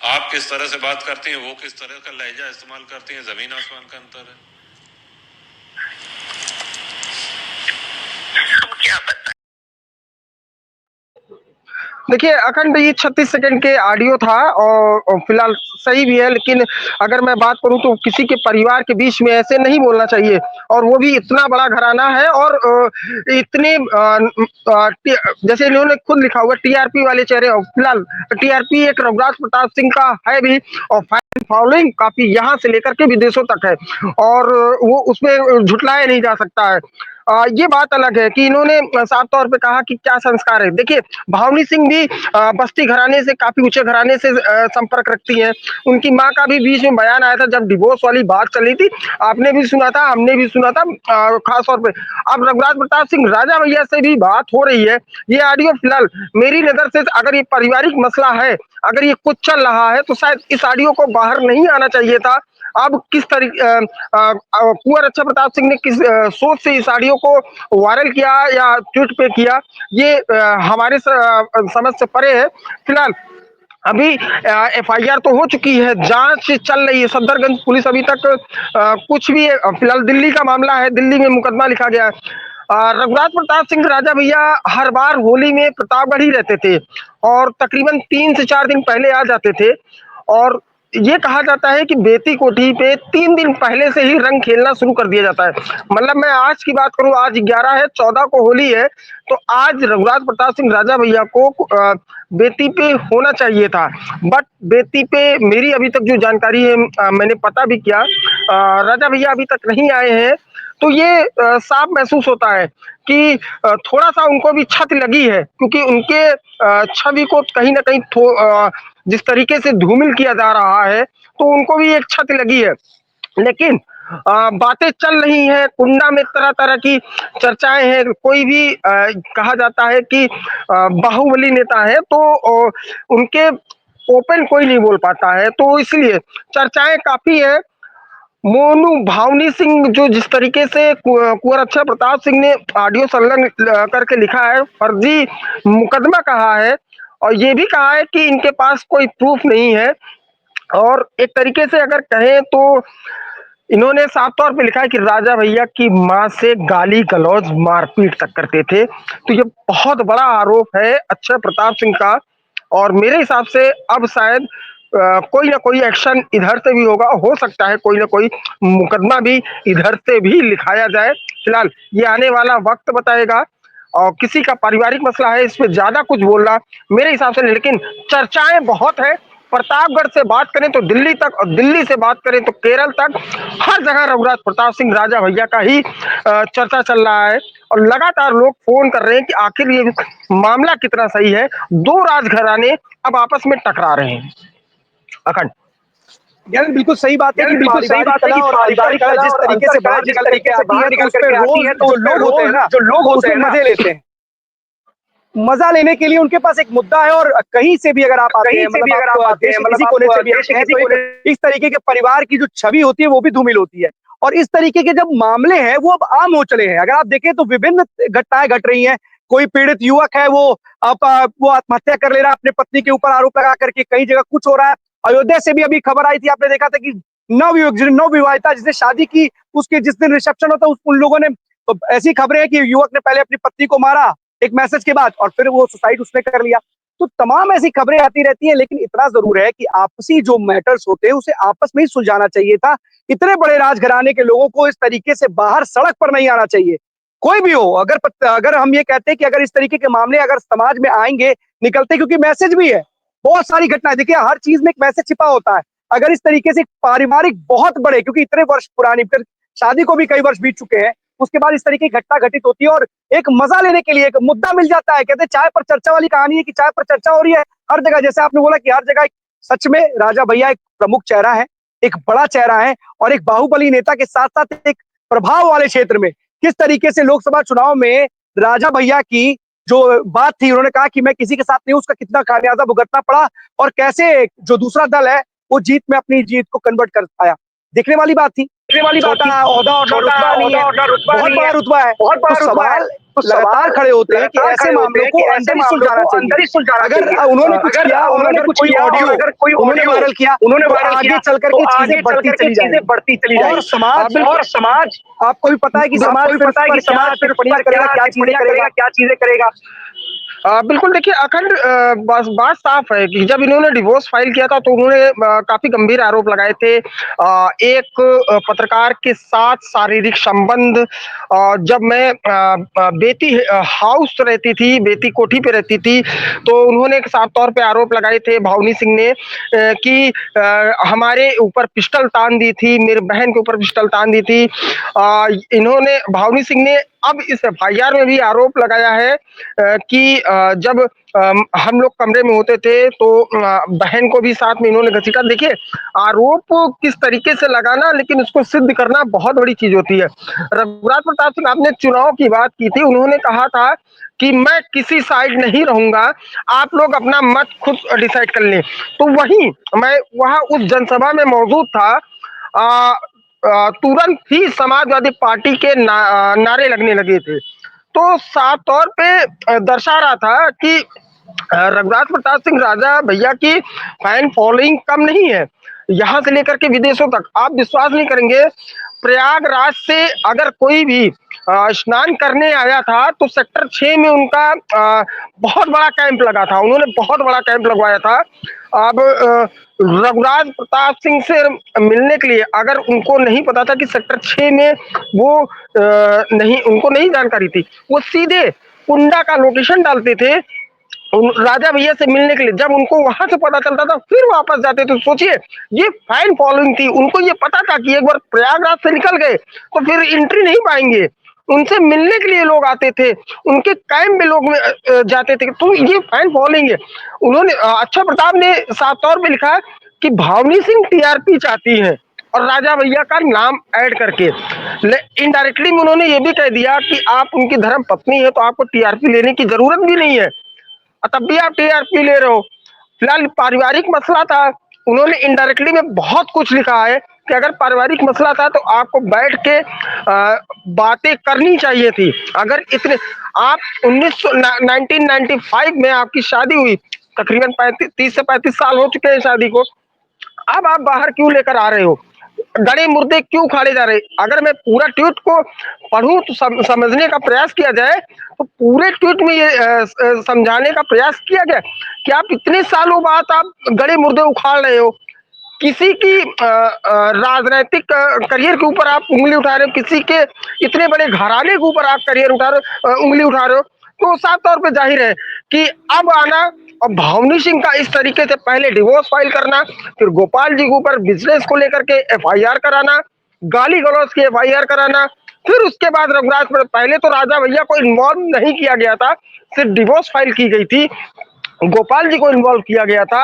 आप किस तरह से बात करती हैं, वो किस तरह का लहजा इस्तेमाल करती हैं, जमीन आसमान का अंतर है। हम क्या बताएं। देखिए अखंड, ये 36 सेकंड के ऑडियो था और फिलहाल सही भी है, लेकिन अगर मैं बात करूं तो किसी के परिवार के बीच में ऐसे नहीं बोलना चाहिए, और वो भी इतना बड़ा घराना है और इतने जैसे इन्होंने खुद लिखा हुआ टीआरपी वाले चेहरे। फिलहाल टीआरपी एक रघुराज प्रताप सिंह का है भी, और फैन फॉलोइंग काफी यहाँ से लेकर के विदेशों तक है, और वो उसमें झुटलाया नहीं जा सकता है। ये बात अलग है कि इन्होंने साफ तौर पे कहा कि क्या संस्कार है। देखिए भावनी सिंह भी बस्ती घराने से, काफी ऊंचे घराने से संपर्क रखती हैं। उनकी माँ का भी बीच में बयान आया था जब डिवोर्स वाली बात चली थी, आपने भी सुना था, हमने भी सुना था खास तौर पे। अब रघुराज प्रताप सिंह राजा भैया से भी बात हो रही है। ये ऑडियो फिलहाल मेरी नजर से, अगर ये पारिवारिक मसला है, अगर ये कुछ चल रहा है तो शायद इस ऑडियो को बाहर नहीं आना चाहिए था। अब किस तरीके कुंवर अच्छा प्रताप सिंह ने किस सोच से इस ऑडियो को वायरल किया या ट्वीट पे किया, ये हमारे समझ से परे है। फिलहाल अभी एफआईआर तो हो चुकी है, जांच चल रही है, सफदरगंज पुलिस अभी तक कुछ भी, फिलहाल दिल्ली का मामला है, दिल्ली में मुकदमा लिखा गया है। रघुराज प्रताप सिंह राजा भैया हर बार होली में प्रतापगढ़ ही रहते थे और तकरीबन 3 से 4 दिन पहले आ जाते थे, और ये कहा जाता है कि बेती कोठी पे 3 दिन पहले से ही रंग खेलना शुरू कर दिया जाता है। मतलब मैं आज की बात करूं, आज 11 है, 14 को होली है, तो आज रघुराज प्रताप सिंह राजा भैया को बेती पे होना चाहिए था, बट बेती पे मेरी अभी तक जो जानकारी है, मैंने पता भी किया, राजा भैया अभी तक नहीं आए हैं। तो ये साफ महसूस होता है कि थोड़ा सा उनको भी क्षति लगी है, क्योंकि उनके छवि को कहीं ना कहीं जिस तरीके से धूमिल किया जा रहा है, तो उनको भी एक क्षति लगी है। लेकिन बातें चल रही हैं, कुंडा में तरह तरह की चर्चाएं हैं। कोई भी कहा जाता है कि बाहुबली नेता है, तो उनके ओपन कोई नहीं बोल पाता है, तो इसलिए चर्चाएं काफी है। मोनू भावनी सिंह जो जिस तरीके से कुंवर अच्छा प्रताप सिंह ने ऑडियो संलग्न करके लिखा है, फर्जी मुकदमा कहा है, और ये भी कहा है कि इनके पास कोई प्रूफ नहीं है, और एक तरीके से अगर कहें तो इन्होंने साफ तौर पे लिखा है कि राजा भैया की मां से गाली गलौज मारपीट तक करते थे। तो ये बहुत बड़ा आरोप है अक्षय प्रताप सिंह का, और मेरे हिसाब से अब शायद कोई ना कोई एक्शन इधर से भी होगा, हो सकता है कोई ना कोई मुकदमा भी इधर से भी लिखाया जाए। फिलहाल ये आने वाला वक्त बताएगा, और किसी का पारिवारिक मसला है, इस पे ज्यादा कुछ बोलना मेरे हिसाब से नहीं, लेकिन चर्चाएं बहुत है। प्रतापगढ़ से बात करें तो दिल्ली तक, और दिल्ली से बात करें तो केरल तक, हर जगह रघुराज प्रताप सिंह राजा भैया का ही चर्चा चल रहा है, और लगातार लोग फोन कर रहे हैं कि आखिर ये मामला कितना सही है। 2 राजघराने अब आपस में टकरा रहे हैं। अखंड यानी बिल्कुल सही बात है कि पारिवारिक कला जिस तरीके से बाहर निकल करके आती है, तो जो लोग होते हैं ना, उसमें मजे लेते हैं। मजा लेने के लिए उनके पास एक मुद्दा है, और कहीं से भी अगर आप आते हैं, मतलब देश के किसी कोने से भी आते हैं, तो इस तरीके के परिवार की जो छवि होती है वो भी धूमिल होती है। और इस तरीके के जब मामले हैं वो अब आम हो चले हैं। अगर आप देखें तो विभिन्न घटनाएं घट रही हैं। कोई पीड़ित युवक है, वो आत्महत्या कर ले रहा है अपने पत्नी के ऊपर आरोप लगा करके, कई जगह कुछ हो रहा है। अयोध्या से भी अभी खबर आई थी, आपने देखा था कि नवविवाहिता जिसने शादी की, उसके जिस दिन रिसेप्शन होता उन लोगों ने, तो ऐसी खबरें हैं कि युवक ने पहले अपनी पत्नी को मारा एक मैसेज के बाद, और फिर वो सुसाइड उसने कर लिया। तो तमाम ऐसी खबरें आती रहती हैं, लेकिन इतना जरूर है कि आपसी जो मैटर्स होते हैं उसे आपस में ही सुलझाना चाहिए था। इतने बड़े राजघराने के लोगों को इस तरीके से बाहर सड़क पर नहीं आना चाहिए। कोई भी हो, अगर हम ये कहते हैं कि अगर इस तरीके के मामले अगर समाज में आएंगे, निकलते, क्योंकि मैसेज भी है, बहुत सारी घटनाएं, देखिए हर चीज में एक मैसेज छिपा होता है। अगर इस तरीके से पारिवारिक बहुत बड़े, क्योंकि इतने वर्ष पुरानी, फिर शादी को भी कई वर्ष बीत चुके हैं, उसके बाद इस तरीके की घटना घटित होती है और एक मजा लेने के लिए एक मुद्दा मिल जाता है। कहते हैं चाय पर चर्चा वाली कहानी है कि चाय पर चर्चा हो रही है हर जगह। जैसे आपने बोला कि हर जगह, सच में राजा भैया एक प्रमुख चेहरा है, एक बड़ा चेहरा है और एक बाहुबली नेता के साथ साथ एक प्रभाव वाले क्षेत्र में किस तरीके से लोकसभा चुनाव में राजा भैया की जो बात थी, उन्होंने कहा कि मैं किसी के साथ नहीं, उसका कितना खामियाजा भुगतना पड़ा और कैसे जो दूसरा दल है वो जीत में अपनी जीत को कन्वर्ट कर पाया। देखने वाली बात थी। ओहदा और रुतबा नहीं है, बहुत बड़ा रुतबा है। तो सवाल लगातार खड़े होते हैं कि ऐसे मामलों को अंदर ही सुलझाना चाहिए। अगर उन्होंने कुछ किया और अगर कोई ऑडियो उन्होंने वायरल किया, तो आगे चल करके चीजें बढ़ती चली जाएंगी। और समाज, आपको भी पता है कि समाज क्या टिप्पणियां करेगा, क्या चीजें करेगा। बिल्कुल, देखिए अखंड बात साफ है कि जब इन्होंने डिवोर्स फाइल किया था तो उन्होंने काफी गंभीर आरोप लगाए थे। एक पत्रकार के साथ शारीरिक संबंध, जब मैं बेती हाउस रहती थी, बेती कोठी पे रहती थी, तो उन्होंने एक साफ तौर पे आरोप लगाए थे भावनी सिंह ने कि हमारे ऊपर पिस्टल तान दी थी, मेरे बहन के ऊपर पिस्टल तान दी थी। इन्होंने, भावनी सिंह ने अब इस एफआईआर में भी आरोप लगाया है कि जब हम लोग कमरे में होते थे तो बहन को भी साथ में इन्होंने घसीटा। देखिए आरोप किस तरीके से लगाना, लेकिन उसको सिद्ध करना बहुत बड़ी चीज होती है। रघुराज प्रताप सिंह, आपने चुनाव की बात की थी, उन्होंने कहा था कि मैं किसी साइड नहीं रहूंगा, आप लोग अपना मत खुद डिसाइड कर लें। तो वहीं मैं वहां उस जनसभा में मौजूद था, तुरंत ही समाजवादी पार्टी के नारे लगने लगे थे। तो साफ तौर पे दर्शा रहा था कि रघुराज प्रताप सिंह राजा भैया की फैन फॉलोइंग कम नहीं है, यहाँ से लेकर के विदेशों तक। आप विश्वास नहीं करेंगे, प्रयागराज से अगर कोई भी स्नान करने आया था तो सेक्टर 6 में उनका बहुत बड़ा कैंप लगा था, उन्होंने बहुत बड़ा कैंप लगवाया था। अब रघुराज प्रताप सिंह से मिलने के लिए अगर उनको नहीं पता था कि सेक्टर 6 में वो नहीं, उनको नहीं जानकारी थी, वो सीधे कुंडा का लोकेशन डालते थे राजा भैया से मिलने के लिए। जब उनको वहां से पता चलता था फिर वापस जाते थे। सोचिए, ये फैन फॉलोइंग थी, उनको ये पता था कि एक बार प्रयागराज से निकल गए तो फिर एंट्री नहीं पाएंगे। उनसे मिलने के लिए लोग आते थे, उनके कैंप में लोग जाते थे, तो ये फैन फॉलोइंग है। उन्होंने अच्छा प्रताप ने साफ तौर पे लिखा कि भावनी सिंह टीआरपी चाहती है और राजा भैया का नाम ऐड करके इनडायरेक्टली में उन्होंने ये भी कह दिया कि आप उनकी धर्म पत्नी है तो आपको टीआरपी लेने की जरूरत भी नहीं है, तब भी आप टीआरपी ले रहे हो। फिलहाल पारिवारिक मसला था, उन्होंने इनडायरेक्टली में बहुत कुछ लिखा है कि अगर पारिवारिक मसला था तो आपको बैठ के बातें करनी चाहिए थी। अगर इतने आप 1995 में आपकी शादी हुई, तकरीबन 30 से 35 साल हो चुके हैं शादी को, अब आप बाहर क्यों लेकर आ रहे हो, गड़े मुर्दे क्यों खाड़े जा रहे। अगर मैं पूरा ट्वीट को पढ़ूं तो समझने का प्रयास किया जाए तो पूरे ट्वीट में ये समझाने का प्रयास किया गया कि आप इतने सालों बाद आप गड़े मुर्दे उखाड़ रहे हो, किसी की राजनीतिक करियर के ऊपर आप उंगली उठा रहे हो, किसी के इतने बड़े घराने के ऊपर आप करियर उठा रहे हो, उंगली उठा रहे हो, तो साफ तौर पे जाहिर है कि अब आना और भावनी सिंह का इस तरीके से पहले डिवोर्स फाइल करना, फिर गोपाल जी के ऊपर बिजनेस को लेकर के एफआईआर कराना, गाली गलौज की एफआईआर कराना, फिर उसके बाद रघुराज, पहले तो राजा भैया को इन्वॉल्व नहीं किया गया था, सिर्फ डिवोर्स फाइल की गई थी, गोपाल जी को इन्वॉल्व किया गया था।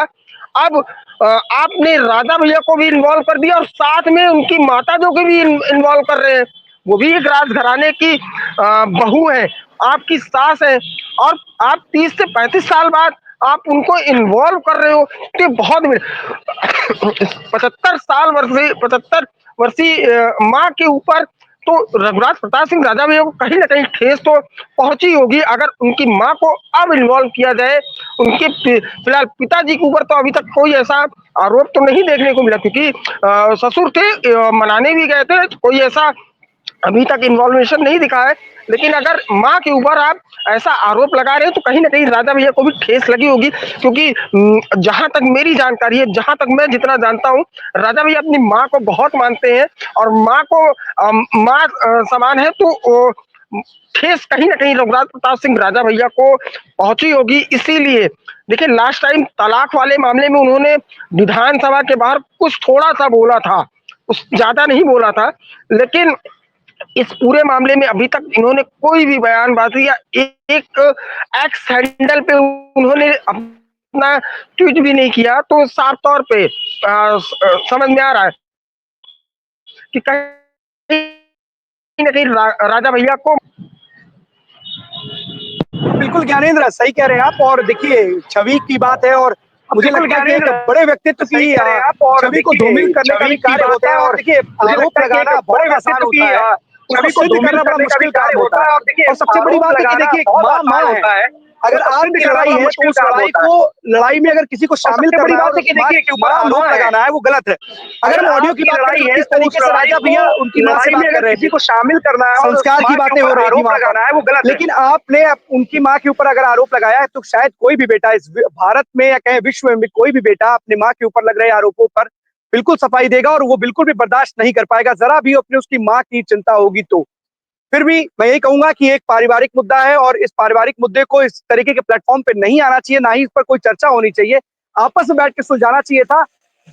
अब आपने राजा भैया को भी इन्वॉल्व कर दिया और साथ में उनकी माता जो को भी इन्वॉल्व कर रहे हैं, वो भी एक राजघराने की बहू है, आपकी सास है, और आप 30 से 35 साल बाद आप उनको इन्वॉल्व कर रहे हो। तो बहुत 75 वर्षीय माँ के ऊपर तो रघुराज प्रताप सिंह राजा भैया को कहीं ना कहीं ठेस तो पहुंची होगी अगर उनकी माँ को अब इन्वॉल्व किया जाए। उनके फिलहाल पिताजी के ऊपर तो अभी तक कोई ऐसा आरोप तो नहीं देखने को मिला, क्योंकि ससुर थे, मनाने भी गए थे, कोई ऐसा अभी तक इन्वॉल्वेशन नहीं दिखा है। लेकिन अगर माँ के ऊपर आप ऐसा आरोप लगा रहे हो तो कहीं ना कहीं राजा भैया को भी ठेस लगी होगी, क्योंकि जहां तक मेरी जानकारी है, जहां तक मैं जितना जानता हूँ, राजा भैया अपनी माँ को बहुत मानते हैं और माँ को माँ समान है, तो ठेस कहीं ना कहीं रघुराज प्रताप सिंह राजा भैया को पहुंची होगी। इसीलिए देखिए, लास्ट टाइम तलाक वाले मामले में उन्होंने विधानसभा के बाहर कुछ थोड़ा सा बोला था, कुछ ज्यादा नहीं बोला था, लेकिन इस पूरे मामले में अभी तक इन्होंने कोई भी बयानबाजी या एक एक्स हैंडल पे उन्होंने अपना ट्वीट भी नहीं किया। तो साफ तौर पे समझ में आ रहा है कि कहीं ना कहीं राजा भैया को बिल्कुल ज्ञानेंद्र, सही कह रहे हैं आप। और देखिए, छवि की बात है और मुझे लगता है कि एक बड़े व्यक्तित्व की छवि को धूमिल करने का भी कार्य होता है। और देखिए, आरोप लगाना बहुत आसान होता है, उसको सिद्ध करना बड़ा मुश्किल काम होता है। और सबसे बड़ी बात है कि देखिए, माँ है, अगर आपकी लड़ाई है तो उस लड़ाई में अगर किसी को शामिल करना है, माँ के ऊपर आरोप लगाना है, वो गलत है। अगर हम ऑडियो की बात करें तो किस तरीके से राजा भैया उनकी माँ से बात कर रहे थे, शामिल करना है, संस्कार की बातें हो रही थी वहां पर, लेकिन आपने उनकी माँ के ऊपर अगर आरोप लगाया है तो शायद कोई भी बेटा इस भारत में या कहें विश्व में कोई भी बेटा अपनी माँ के ऊपर लग रहे आरोपों पर बिल्कुल सफाई देगा और वो बिल्कुल भी बर्दाश्त नहीं कर पाएगा, जरा भी अपने उसकी माँ की चिंता होगी तो। फिर भी मैं यही कहूंगा कि एक पारिवारिक मुद्दा है और इस पारिवारिक मुद्दे को इस तरीके के प्लेटफॉर्म पे नहीं आना चाहिए, ना ही इस पर कोई चर्चा होनी चाहिए। आपस में बैठ के सुलझाना चाहिए था।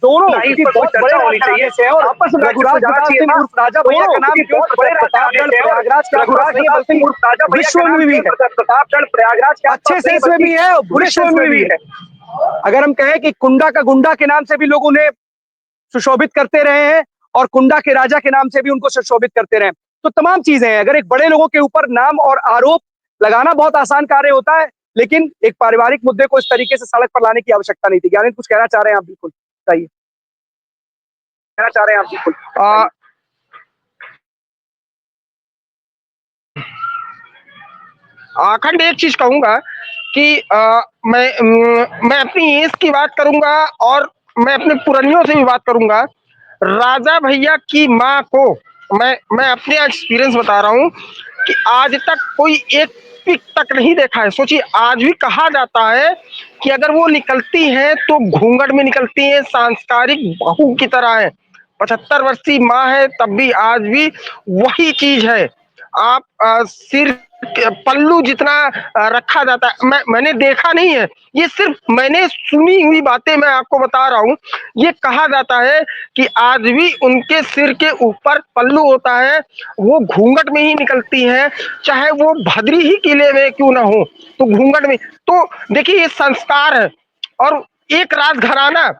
दोनों बहुत बड़े राजघराने से हैं और रघुराज प्रताप सिंह उर्फ राजा भैया का नाम क्यों प्रतापगढ़ प्रयागराज के आसपास नहीं बल्कि विश्व में भी है, प्रतापगढ़ प्रयागराज के अच्छे सेंस में भी है और बुरे सेंस में भी है। अगर हम कहें कि कुंडा का गुंडा के नाम से भी लोग उन्हें सुशोभित करते रहे हैं और कुंडा के राजा के नाम से भी उनको सुशोभित करते रहे, तो तमाम चीजें हैं। अगर एक बड़े लोगों के ऊपर नाम और आरोप लगाना बहुत आसान कार्य होता है, लेकिन एक पारिवारिक मुद्दे को इस तरीके से सड़क पर लाने की आवश्यकता नहीं थी। ज्ञानेंद्र, कुछ कहना चाह रहे हैं आप? बिल्कुल बताइए, कहना चाह रहे हैं आप? बिल्कुल। अखंड एक चीज कहूंगा कि मैं अपनी एज की बात करूंगा और मैं अपने पुरानियों से भी बात करूंगा। राजा भैया की माँ को मैं अपने एक्सपीरियंस बता रहा हूँ कि आज तक कोई एक पिक तक नहीं देखा है। सोचिए, आज भी कहा जाता है कि अगर वो निकलती हैं तो घूंघट में निकलती हैं, सांस्कारिक बहू की तरह है। 75 वर्षीय माँ है तब भी आज भी वही चीज है। आप सिर पल्लू जितना रखा जाता है, मैंने देखा नहीं है, ये सिर्फ मैंने सुनी हुई बातें मैं आपको बता रहा हूँ। ये कहा जाता है कि आज भी उनके सिर के ऊपर पल्लू होता है, वो घूंघट में ही निकलती हैं, चाहे वो भद्री ही किले में क्यों ना हो, तो घूंघट में। तो देखिए, ये संस्कार है। और एक राजघराना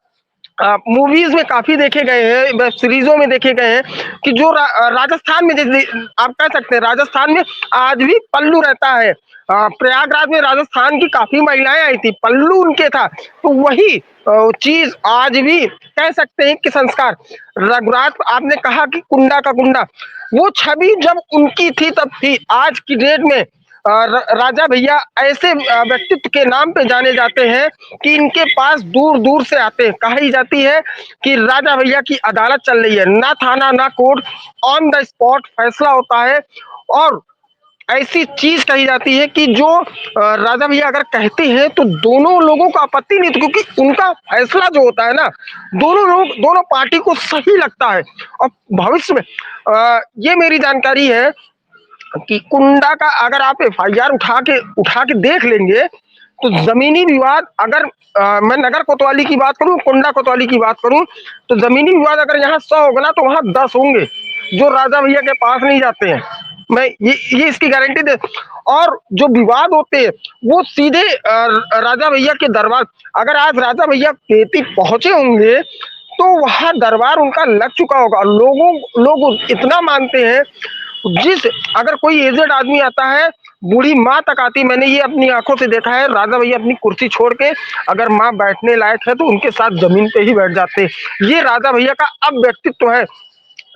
मूवीज में काफी देखे गए हैं, वेब सीरीजों में देखे गए हैं कि जो राजस्थान में, जैसे आप कह सकते हैं, राजस्थान में आज भी पल्लू रहता है। प्रयागराज में राजस्थान की काफी महिलाएं आई थी, पल्लू उनके था। तो वही चीज आज भी कह सकते हैं कि संस्कार। रघुराज, आपने कहा कि कुंडा का गुंडा, वो छवि जब उनकी थी तब थी। आज की डेट में राजा भैया ऐसे व्यक्तित्व के नाम पे जाने जाते हैं कि इनके पास दूर दूर से आते हैं। कही जाती है कि राजा भैया की अदालत चल रही है, ना थाना ना कोर्ट, ऑन द स्पॉट फैसला होता है। और ऐसी चीज कही जाती है कि जो राजा भैया अगर कहते हैं तो दोनों लोगों को आपत्ति नहीं, क्योंकि उनका फैसला जो होता है ना, दोनों पार्टी को सही लगता है। और भविष्य में ये मेरी जानकारी है कि कुंडा का अगर आप FIR उठा के देख लेंगे तो जमीनी विवाद, अगर मैं नगर कोतवाली की बात करूं, कुंडा कोतवाली की बात करूं, तो जमीनी विवाद अगर यहाँ 100 होगा ना तो वहां 10 होंगे जो राजा भैया के पास नहीं जाते हैं। मैं ये इसकी गारंटी दे। और जो विवाद होते हैं वो सीधे राजा भैया के दरबार, अगर आज राजा भैया खेती पहुंचे होंगे तो वहां दरबार उनका लग चुका होगा। लोग इतना मानते हैं, जिस अगर कोई एजेड आदमी आता है, बूढ़ी माँ तक आती, मैंने ये अपनी आंखों से देखा है, राजा भैया अपनी कुर्सी छोड़ के अगर माँ बैठने लायक है तो उनके साथ जमीन पे ही बैठ जाते। ये राजा भैया का अब व्यक्तित्व है,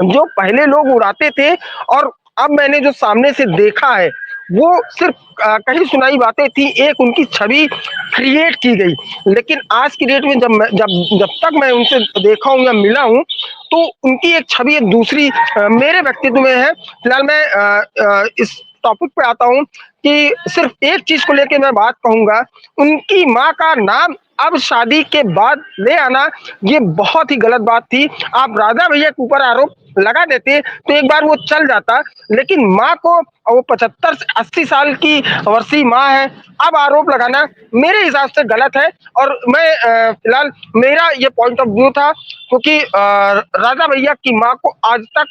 जो पहले लोग उड़ाते थे और अब मैंने जो सामने से देखा है वो सिर्फ कहीं सुनाई बातें थी, एक उनकी छवि क्रिएट की गई। लेकिन आज की डेट में जब तक मैं उनसे देखा हूं या मिला हूं तो उनकी एक छवि एक दूसरी मेरे व्यक्तित्व में है। फिलहाल मैं इस टॉपिक पे आता हूँ कि सिर्फ एक चीज को लेके मैं बात कहूंगा, उनकी माँ का नाम अब शादी के बाद ले आना ये बहुत ही गलत बात थी। आप राजा भैया के ऊपर आरोप लगा देते तो एक बार वो चल जाता, लेकिन माँ को, वो 75 से 80 साल की वर्षीय माँ है, अब आरोप लगाना मेरे हिसाब से गलत है। और मैं फिलहाल मेरा ये पॉइंट ऑफ व्यू था, क्योंकि राजा भैया की माँ को आज तक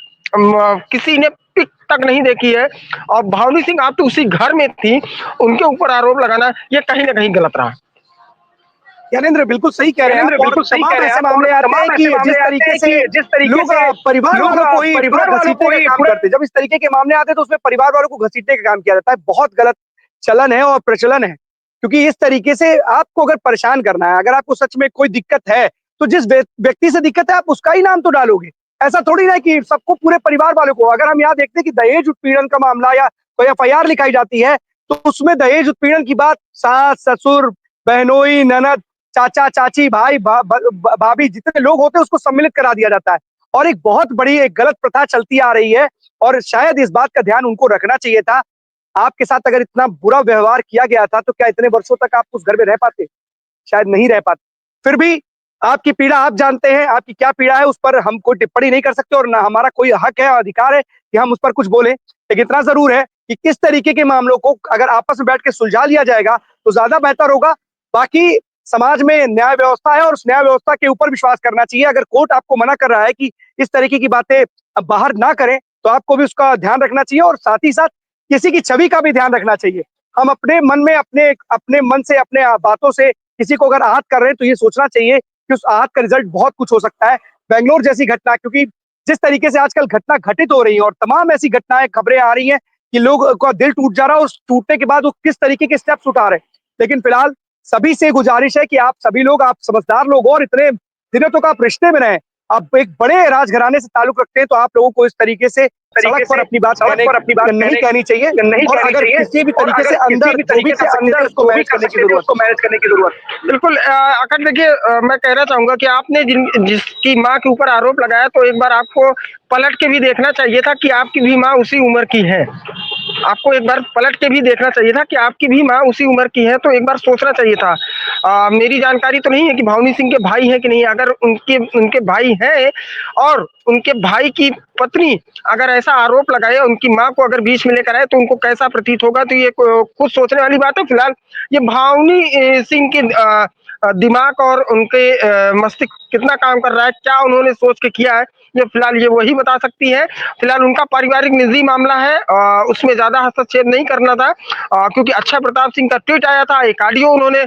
किसी ने पिक तक नहीं देखी है, और भावनी सिंह आप तो उसी घर में थी, उनके ऊपर आरोप लगाना ये कहीं ना कहीं गलत रहा। ज्ञानेंद्र बिल्कुल सही कह रहे हैं आप, और तमाम ऐसे मामले आते हैं कि जिस तरीके से परिवार वालों को ही घसीटने का काम करते हैं। जब इस तरीके के मामले आते हैं तो उसमें परिवार वालों को घसीटने का काम किया जाता है। बहुत गलत चलन है और प्रचलन है, क्योंकि इस तरीके से आपको अगर परेशान करना है, अगर आपको सच में कोई दिक्कत है तो जिस व्यक्ति से दिक्कत है आप उसका ही नाम तो डालोगे। ऐसा थोड़ी ना कि सबको, पूरे परिवार वालों को। अगर हम यहाँ देखते हैं कि दहेज उत्पीड़न का मामला या कोई FIR लिखाई जाती है तो उसमें दहेज उत्पीड़न की बात सास ससुर बहनोई ननद चाचा चाची भाई भाभी जितने लोग होते हैं उसको सम्मिलित करा दिया जाता है, और एक बहुत बड़ी एक गलत प्रथा चलती आ रही है। और शायद इस बात का ध्यान उनको रखना चाहिए था। आपके साथ अगर इतना बुरा व्यवहार किया गया था तो क्या इतने वर्षों तक आप उस घर में रह पाते? शायद नहीं रह पाते। फिर भी आपकी पीड़ा आप जानते हैं, आपकी क्या पीड़ा है उस पर हम कोई टिप्पणी नहीं कर सकते, और ना हमारा कोई हक है अधिकार है कि हम उस पर कुछ बोलें। लेकिन इतना जरूर है कि किस तरीके के मामलों को अगर आपस में बैठ के सुलझा लिया जाएगा तो ज्यादा बेहतर होगा। बाकी समाज में न्याय व्यवस्था है और उस न्याय व्यवस्था के ऊपर विश्वास करना चाहिए। अगर कोर्ट आपको मना कर रहा है कि इस तरीके की बातें अब बाहर ना करें तो आपको भी उसका ध्यान रखना चाहिए, और साथ ही साथ किसी की छवि का भी ध्यान रखना चाहिए। हम अपने मन में अपने मन से अपने बातों से किसी को अगर आहत कर रहे हैं तो ये सोचना चाहिए कि उस आहत का रिजल्ट बहुत कुछ हो सकता है। बेंगलोर जैसी घटना, क्योंकि जिस तरीके से आजकल घटना घटित हो रही है और तमाम ऐसी घटनाएं खबरें आ रही हैं कि लोग का दिल टूट जा रहा है, उस टूटने के बाद वो किस तरीके के स्टेप्स उठा रहे हैं। लेकिन फिलहाल सभी से गुजारिश है कि आप सभी लोग, आप समझदार लोग और इतने दिनों तक आप रिश्ते में रहे, आप एक बड़े राजघराने से ताल्लुक रखते हैं, तो आप लोगों को इस तरीके से सड़क पर अपनी बात नहीं कहनी चाहिए। और अगर किसी भी तरीके से अंदर उसको मैनेज करने की जरूरत। बिल्कुल आकर देखिए, मैं कहना चाहूंगा कि आपने जिसकी माँ के ऊपर आरोप लगाया तो एक बार आपको पलट के भी देखना चाहिए था कि आपकी भी माँ उसी उम्र की है। आपको एक बार पलट के भी देखना चाहिए था कि आपकी भी माँ उसी उम्र की है, तो एक बार सोचना चाहिए था। मेरी जानकारी तो नहीं है कि भावनी सिंह के भाई हैं कि नहीं। अगर उनके भाई हैं और उनके भाई की पत्नी अगर ऐसा आरोप लगाए, उनकी माँ को अगर बीच में लेकर आए तो उनको कैसा प्रतीत होगा, तो ये कुछ सोचने वाली बात है। फिलहाल ये भावनी सिंह के दिमाग और उनके मस्तिष्क कितना काम कर रहा है, क्या उन्होंने सोच के किया है, ये फिलहाल ये वही बता सकती है। फिलहाल उनका पारिवारिक निजी मामला है, उसमें ज्यादा हस्तक्षेप नहीं करना था, क्योंकि अक्षय प्रताप सिंह का ट्वीट आया था, एक ऑडियो उन्होंने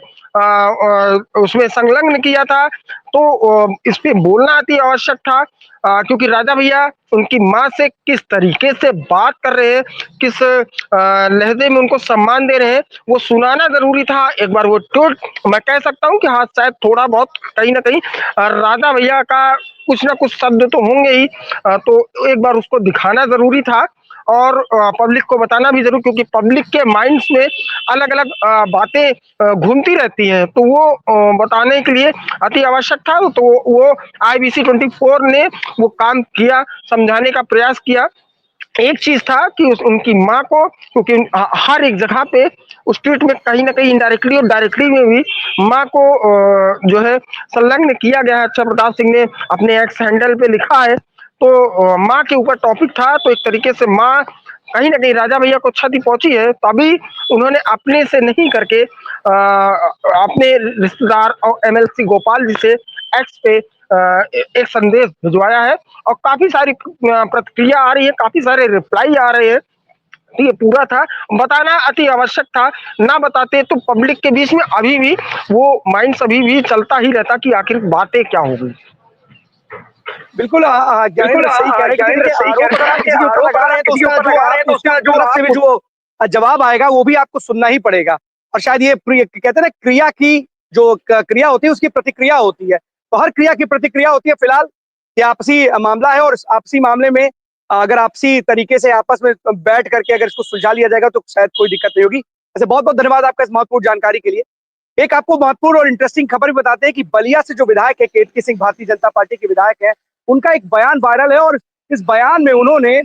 उसमें संलग्न किया था, तो इस पे बोलना अति आवश्यक था, क्योंकि राजा भैया उनकी माँ से किस तरीके से बात कर रहे हैं, किस लहजे में उनको सम्मान दे रहे हैं, वो सुनाना जरूरी था। एक बार वो ट्वीट मैं कह सकता हूँ कि हाँ शायद थोड़ा बहुत कहीं ना कहीं राजा भैया का कुछ ना कुछ शब्द तो होंगे ही, तो एक बार उसको दिखाना जरूरी था और पब्लिक को बताना भी जरूर, क्योंकि पब्लिक के माइंड्स में अलग अलग बातें घूमती रहती हैं, तो वो बताने के लिए अति आवश्यक था। तो वो IBC 24 ने वो काम किया, समझाने का प्रयास किया। एक चीज था कि उनकी माँ को, क्योंकि हर एक जगह पे उस ट्वीट में कहीं ना कहीं इनडायरेक्टली और डायरेक्टली में भी माँ को जो है संलग्न किया गया है। अक्षय प्रताप सिंह ने अपने एक्स हैंडल पे लिखा है, तो माँ के ऊपर टॉपिक था, तो एक तरीके से माँ कहीं ना कहीं राजा भैया को क्षति पहुंची है, तभी उन्होंने अपने से नहीं करके अपने रिश्तेदार और MLC गोपाल जी से एक्स पे एक संदेश भिजवाया है, और काफी सारी प्रतिक्रिया आ रही है, काफी सारे रिप्लाई आ रहे हैं। तो ये पूरा था, बताना अति आवश्यक था, ना बताते तो पब्लिक के बीच में अभी भी वो माइंड्स अभी भी चलता ही रहता कि आखिर बातें क्या हो गई। बिल्कुल सही कह रहे हैं, तो जो जवाब आएगा वो भी आपको सुनना ही पड़ेगा। और शायद ये कहते हैं ना, क्रिया की जो क्रिया होती है उसकी प्रतिक्रिया होती है, तो हर क्रिया की प्रतिक्रिया होती है। फिलहाल ये आपसी मामला है, और आपसी मामले में अगर आपसी तरीके से आपस में बैठ करके अगर इसको सुलझा लिया जाएगा तो शायद कोई दिक्कत नहीं होगी। ऐसे बहुत बहुत धन्यवाद आपका इस महत्वपूर्ण जानकारी के लिए। एक आपको महत्वपूर्ण और इंटरेस्टिंग खबर भी बताते हैं कि बलिया से जो विधायक है केतकी सिंह, भारतीय जनता पार्टी के विधायक है, उनका एक बयान वायरल है, और इस बयान में उन्होंने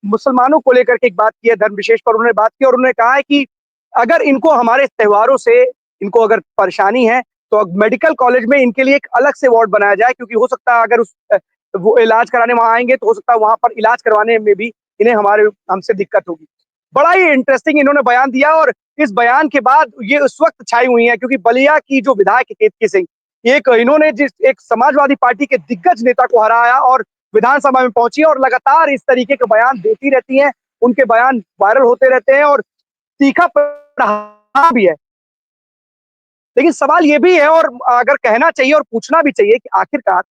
मुसलमानों को लेकर के एक बात की है, धर्म विशेष पर उन्होंने बात की और उन्होंने कहा है कि अगर इनको हमारे त्योहारों से इनको अगर परेशानी है तो मेडिकल कॉलेज में इनके लिए एक अलग से वार्ड बनाया जाए, क्योंकि हो सकता है अगर वो इलाज कराने वहां आएंगे तो हो सकता है वहां पर इलाज करवाने में भी इन्हें हमसे दिक्कत होगी। बड़ा ही इंटरेस्टिंग इन्होंने बयान दिया और इस बयान के बाद ये उस वक्त छाई हुई है क्योंकि बलिया की जो विधायक केतकी सिंह, इन्होंने जिस एक समाजवादी पार्टी के दिग्गज नेता को हराया और विधानसभा में पहुंची और लगातार इस तरीके के बयान देती रहती हैं, उनके बयान वायरल होते रहते हैं और तीखा प्रहार भी है। लेकिन सवाल ये भी है और अगर कहना चाहिए और पूछना भी चाहिए कि आखिरकार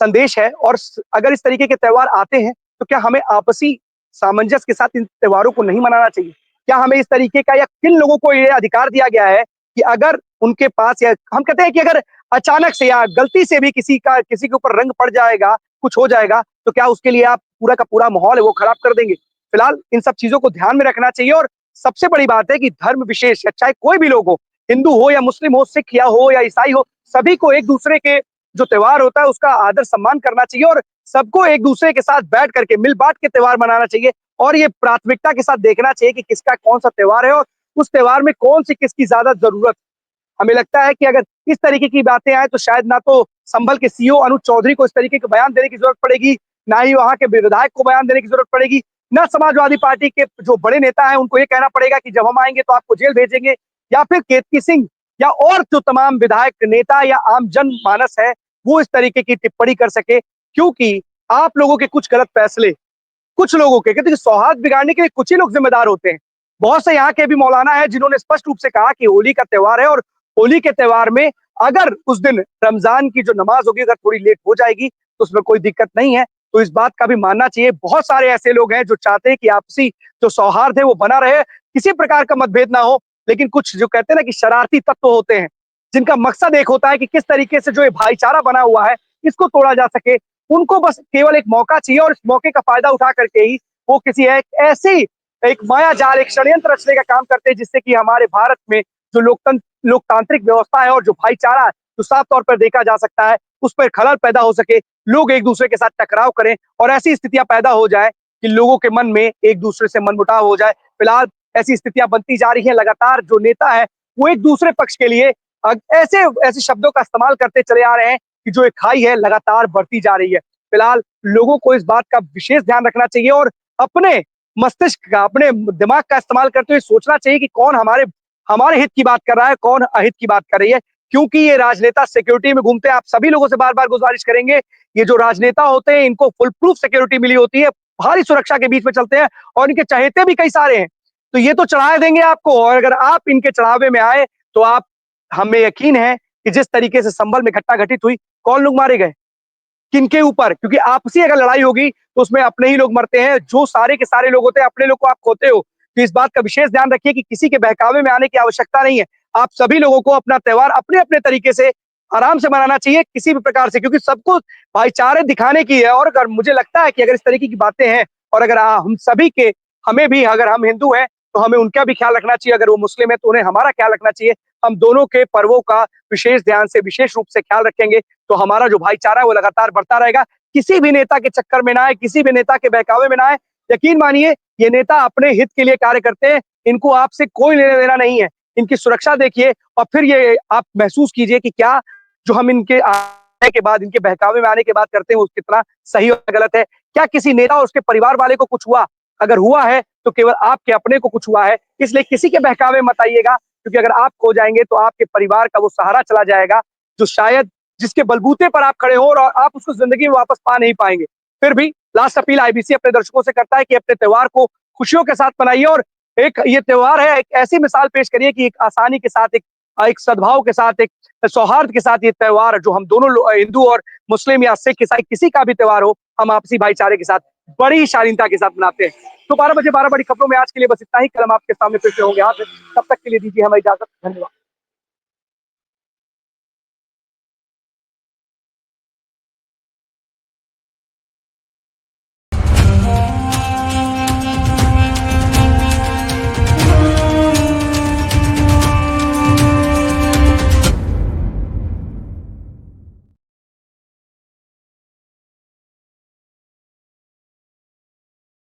संदेश है और अगर इस तरीके के त्योहार आते हैं तो क्या हमें आपसी सामंजस्य के साथ इन त्योहारों को नहीं मनाना चाहिए? क्या हमें इस तरीके का या किन लोगों को ये अधिकार दिया गया है कि अगर उनके पास, या हम कहते हैं कि अगर अचानक से या गलती से भी किसी के ऊपर रंग पड़ जाएगा, कुछ हो जाएगा, तो क्या उसके लिए आप पूरा का पूरा माहौल है वो खराब कर देंगे? फिलहाल इन सब चीजों को ध्यान में रखना चाहिए और सबसे बड़ी बात है कि धर्म विशेष चाहे कोई भी लोग हो, हिंदू हो या मुस्लिम हो, सिख या ईसाई हो, सभी को एक दूसरे के जो त्योहार होता है उसका आदर सम्मान करना चाहिए और सबको एक दूसरे के साथ बैठ करके मिल बांट के त्योहार मनाना चाहिए और ये प्राथमिकता के साथ देखना चाहिए कि किसका कौन सा त्योहार है और उस त्योहार में कौन सी किसकी ज्यादा जरूरत। हमें लगता है कि अगर इस तरीके की बातें आए तो शायद ना तो संभल के सीईओ अनुज चौधरी को इस तरीके के बयान देने की जरूरत पड़ेगी, ना ही वहां के विधायक को बयान देने की जरूरत पड़ेगी, ना समाजवादी पार्टी के जो बड़े नेता हैं उनको ये कहना पड़ेगा कि जब हम आएंगे तो आपको जेल भेजेंगे, या फिर केतकी सिंह या और जो तमाम विधायक नेता या आम जन मानस है वो इस तरीके की टिप्पणी कर सके, क्योंकि आप लोगों के कुछ गलत फैसले, कुछ लोगों के, क्योंकि सौहार्द बिगाड़ने के लिए कुछ ही लोग जिम्मेदार होते हैं। बहुत से यहाँ के भी मौलाना है जिन्होंने स्पष्ट रूप से कहा कि होली का त्योहार है और होली के त्योहार में अगर उस दिन रमजान की जो नमाज होगी अगर थोड़ी लेट हो जाएगी तो उसमें कोई दिक्कत नहीं है, तो इस बात का भी मानना चाहिए। बहुत सारे ऐसे लोग हैं जो चाहते हैं कि आपसी जो सौहार्द है वो बना रहे, किसी प्रकार का मतभेद ना हो, लेकिन कुछ जो कहते हैं ना कि शरारती तत्व होते हैं जिनका मकसद एक होता है कि किस तरीके से जो ये भाईचारा बना हुआ है इसको तोड़ा जा सके, उनको बस केवल एक मौका चाहिए और इस मौके का फायदा उठा करके ही वो किसी ऐसी एक माया जाल, एक षड्यंत्र रचने का काम करते हैं जिससे कि हमारे भारत में जो लोकतांत्रिक व्यवस्था है और जो भाईचारा जो साफ तौर पर देखा जा सकता है उस पर खलल पैदा हो सके, लोग एक दूसरे के साथ टकराव करें और ऐसी स्थितियां पैदा हो जाए कि लोगों के मन में एक दूसरे से मनमुटाव हो जाए। फिलहाल ऐसी स्थितियां बनती जा रही है, लगातार जो नेता है वो एक दूसरे पक्ष के लिए ऐसे शब्दों का इस्तेमाल करते चले आ रहे हैं कि जो एक खाई है लगातार बढ़ती जा रही है। फिलहाल लोगों को इस बात का विशेष ध्यान रखना चाहिए और अपने मस्तिष्क का, अपने दिमाग का इस्तेमाल करते हुए सोचना चाहिए कि कौन हमारे हित की बात कर रहा है, कौन अहित की बात कर रही है, क्योंकि ये राजनेता सिक्योरिटी में घूमते हैं। आप सभी लोगों से बार बार गुजारिश करेंगे, ये जो राजनेता होते हैं इनको फुल प्रूफ सिक्योरिटी मिली होती है, भारी सुरक्षा के बीच में चलते हैं और इनके चहेते भी कई सारे हैं, तो ये तो चढ़ाए देंगे आपको और अगर आप इनके चढ़ावे में आए तो आप, हमें यकीन है कि जिस तरीके से संभल में घटना घटित हुई, कौन लोग मारे गए, किनके ऊपर, क्योंकि आपसी अगर लड़ाई होगी तो उसमें अपने ही लोग मरते हैं, जो सारे के सारे लोग होते हैं अपने लोग को आप खोते हो। तो इस बात का विशेष ध्यान रखिए कि किसी के बहकावे में आने की आवश्यकता नहीं है। आप सभी लोगों को अपना त्योहार अपने अपने तरीके से आराम से मनाना चाहिए, किसी भी प्रकार से, क्योंकि सबको भाईचारे दिखाने की है। और अगर मुझे लगता है कि अगर इस तरीके की बातें हैं और अगर हम सभी के, हमें भी, अगर हम हिंदू हैं तो हमें उनका भी ख्याल रखना चाहिए, अगर वो मुस्लिम है तो उन्हें हमारा ख्याल रखना चाहिए। हम दोनों के पर्वों का विशेष ध्यान से, विशेष रूप से ख्याल रखेंगे तो हमारा जो भाईचारा है वो लगातार बढ़ता रहेगा। किसी भी नेता के चक्कर में ना आए, किसी भी नेता के बहकावे में ना आए। यकीन मानिए ये नेता अपने हित के लिए कार्य करते हैं, इनको आपसे कोई लेना देना नहीं है। इनकी सुरक्षा देखिए और फिर ये आप महसूस कीजिए कि क्या जो हम इनके आने के बाद, इनके बहकावे में आने के बाद करते हैं वो कितना सही और गलत है। क्या किसी नेता और उसके परिवार वाले को कुछ हुआ? अगर हुआ है तो केवल आपके अपने को कुछ हुआ है, इसलिए किसी के बहकावे मत आइएगा, क्योंकि अगर आप खो जाएंगे तो आपके परिवार का वो सहारा चला जाएगा जो शायद जिसके बलबूते पर आप खड़े हो और आप उसको जिंदगी में वापस पा नहीं पाएंगे। फिर भी लास्ट अपील आईबीसी अपने दर्शकों से करता है कि अपने त्योहार को खुशियों के साथ मनाइए और एक ये त्योहार है, एक ऐसी मिसाल पेश करिए कि एक आसानी के साथ, एक सद्भाव के साथ, एक सौहार्द के साथ ये त्योहार जो हम दोनों हिंदू और मुस्लिम या सिख ईसाई किसी का भी त्योहार हो, हम आपसी भाईचारे के साथ बड़ी शालीनता के साथ मनाते हैं। तो 12 बजे 12 बड़ी खबरों में आज के लिए बस इतना ही। कल हम आपके सामने फिर से होंगे। तब तक के लिए दीजिए हमें इजाजत। धन्यवाद।